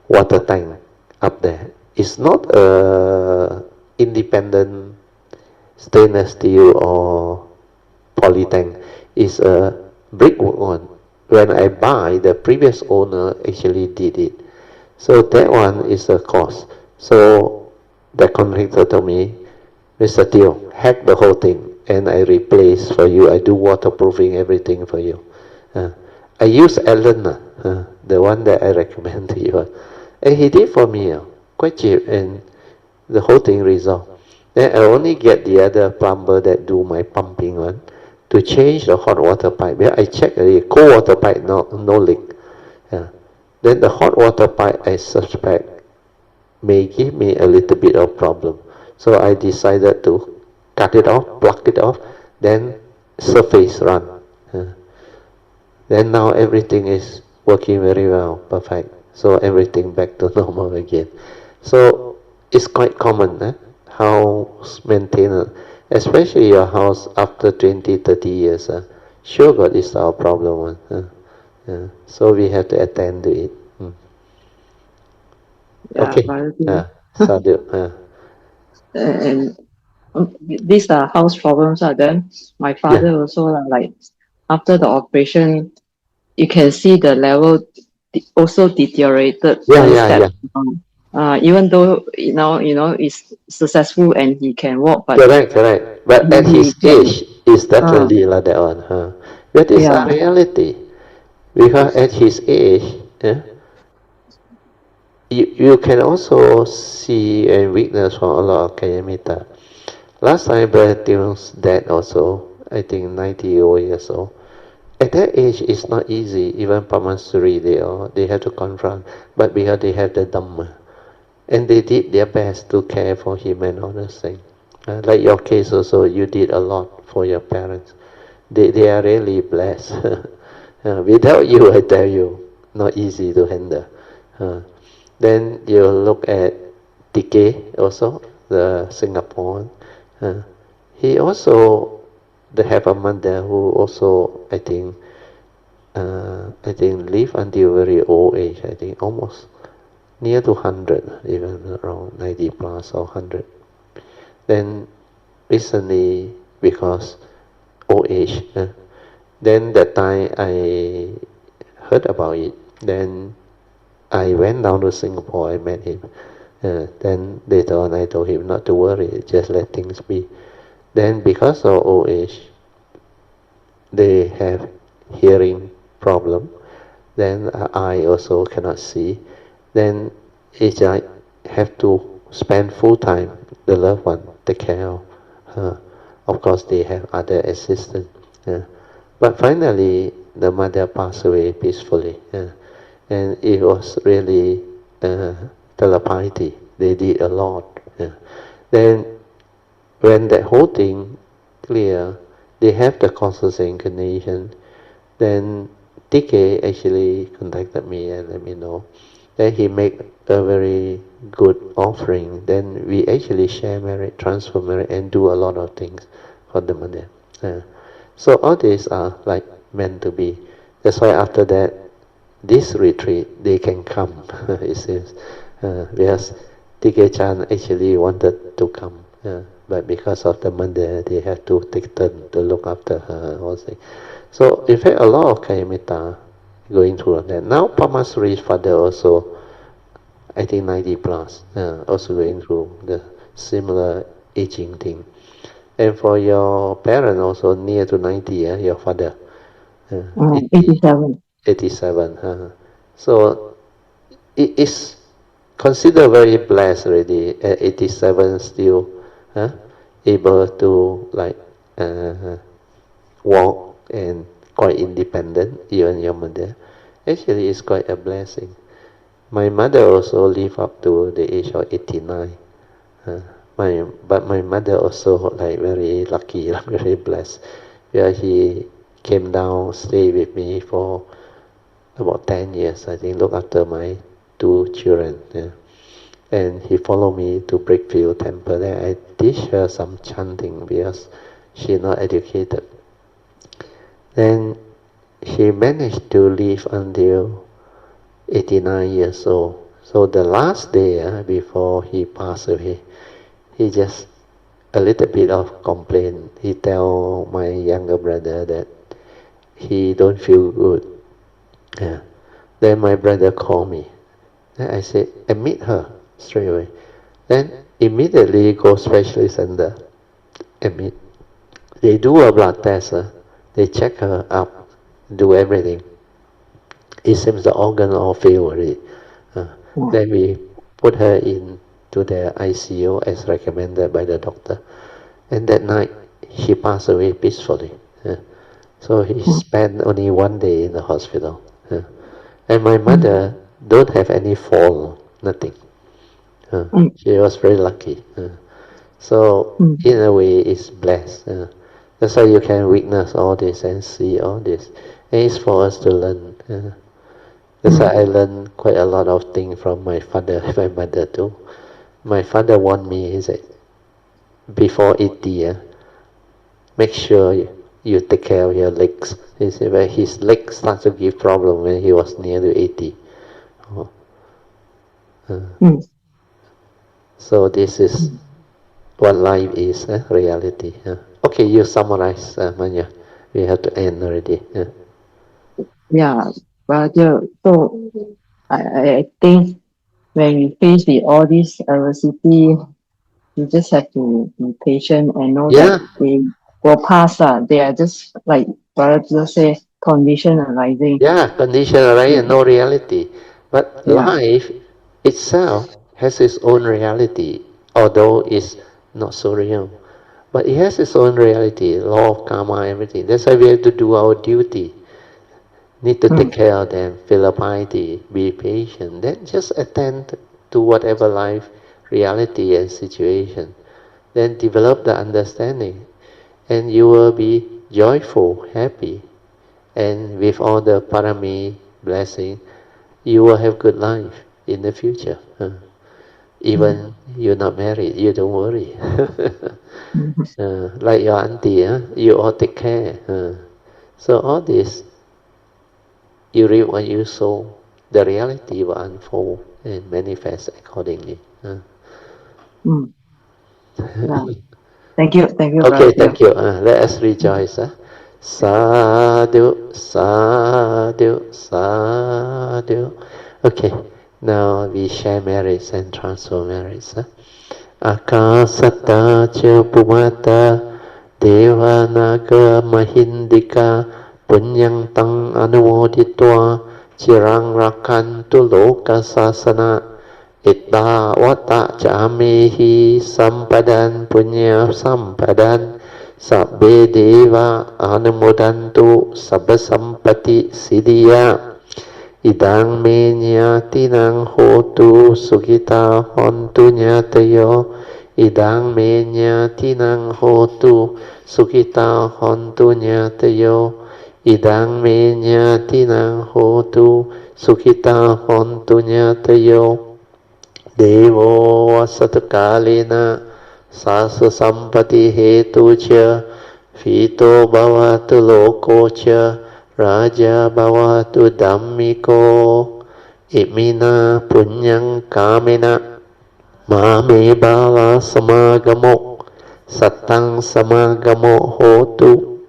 water tank up there. It's not a independent stainless steel or poly tank. It's a brickwork one. When I buy, the previous owner actually did it. So that one is a cost. So the contractor told me, Mr. Teo, hack the whole thing and I replace for you. I do waterproofing, everything for you. I use Alan, the one that I recommend to you. And he did for me, quite cheap, and the whole thing resolved. Then I only get the other plumber that do my pumping one to change the hot water pipe. Yeah, I checked the cold water pipe, no leak. Then the hot water pipe, I suspect, may give me a little bit of problem. So I decided to cut it off, plug it off, then surface run. Then now everything is working very well, perfect. So everything back to normal again. So it's quite common, house maintenance, especially your house after 20-30 years. Sure got this our problem. So we have to attend to it. Okay. Sadhu.
And these are house problems. Then my father also like after the operation, you can see the level also deteriorated. Even though is successful and he can walk, but
correct. But at his age, it's definitely like that one. That is a reality. Because at his age, you can also see and witness from a lot of Kayamita. Last time, Brother's dad also, I think 90 years old. At that age, it's not easy. Even Pamasuri, they have to confront. But because they have the Dhamma, and they did their best to care for him and all those things. Like your case also, you did a lot for your parents. They are really blessed. Without you, I tell you, not easy to handle. Then you look at TK also, the Singapore. He also, they have a mother who also, I think live until very old age. I think almost near to 100, even around 90 plus or 100. Then recently, because old age, then that time I heard about it. Then I went down to Singapore, I met him. Then later on I told him not to worry, just let things be. Then because of old age, they have hearing problem. Then I also cannot see. Then it's like have to spend full time, the loved one, take care of her. Of course, they have other assistants. But finally, the mother passed away peacefully. And it was really telepathy. They did a lot. Then, when that whole thing clear, they have the conscious incarnation. Then TK actually contacted me and let me know. Then he made a very good offering. Then we actually share merit, transfer merit, and do a lot of things for the mother. So all these are like meant to be. That's why after that, this retreat, they can come, it seems. Because TK Chan actually wanted to come, but because of the mother, they have to take turn to look after her. Also. So, in fact, a lot of Kayamita going through that. Now, Pamasuri's father also, I think 90 plus, also going through the similar aging thing. And for your parent also near to 90, your father.
87.
87. So it is considered very blessed already. At 87, still able to like walk and quite independent. Even your mother, actually, is quite a blessing. My mother also lived up to the age of 89. But my mother also like very lucky, very blessed. Yeah, he came down, stay with me for about 10 years, I think, look after my 2 children. And he followed me to Brickfield Temple. There I teach her some chanting because she's not educated. Then she managed to live until 89 years old. So the last day before he passed away, he just a little bit of complaint. He tell my younger brother that he don't feel good. Then my brother called me. Then I said, admit her straight away. Then immediately go specialist center. Admit. They do a blood test. They check her up, do everything. It seems the organ all fail already. Then we put her into the ICU as recommended by the doctor. And that night, she passed away peacefully. So he spent only 1 day in the hospital. And my mother don't have any fall, nothing. She was very lucky. So in a way, it's blessed. That's why you can witness all this and see all this. And it's for us to learn. That's why I learned quite a lot of things from my father and my mother too. My father warned me, he said, before 80, make sure you take care of your legs. He said, well, his legs started to give problem when he was near to 80. So this is what life is, reality. Okay, you summarize, Manya. We have to end already.
Yeah, brother. So I think when you face with all this adversity, you just have to be patient and know that they will pass. They are just like brother say, condition arising.
Condition arising, no reality. But life itself has its own reality, although it's not so real. But it has its own reality, law of karma, everything. That's why we have to do our duty. Need to take care of them, feel a piety, be patient. Then just attend to whatever life, reality and situation. Then develop the understanding. And you will be joyful, happy. And with all the parami blessing, you will have good life in the future. Even you're not married, you don't worry. Like your auntie, you all take care. So all this, you reap what you sow. The reality will unfold and manifest accordingly.
Thank you,
Okay,
brother.
thank you. Let us rejoice. Sadhu, sadhu, sadhu. Okay, now we share merits and transfer merits. Akasata cha pumata devanaga mahindika punyang tang anumoditwa cirang rakantu loka sasana itta wata camehi sampadan punya sampadan sabbe deva anumodantu sabba sampati siddhiya Idang me nyatinang hotu sukita hontu nyatayo. Idang me nyatinang hotu sukita hontu nyatayo. Idang me nyatinang hotu sukita hontu nyatayo. Devo vasatakalena sasa sampati hetu cha fito bhavatu loko cha raja bhavatu dhammiko imina punyang kamena mame bala samagamo satang samagamo hotu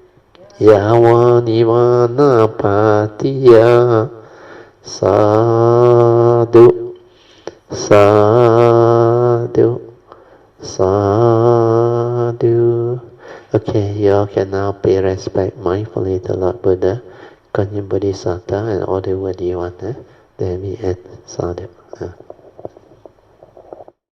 yawa nivana patiya sadhu sadhu sadhu. Okay, you all can now pay respect mindfully to Lord Buddha, Kuan Yin Bodhisattva, and all the worthy one. Then we end sadhu.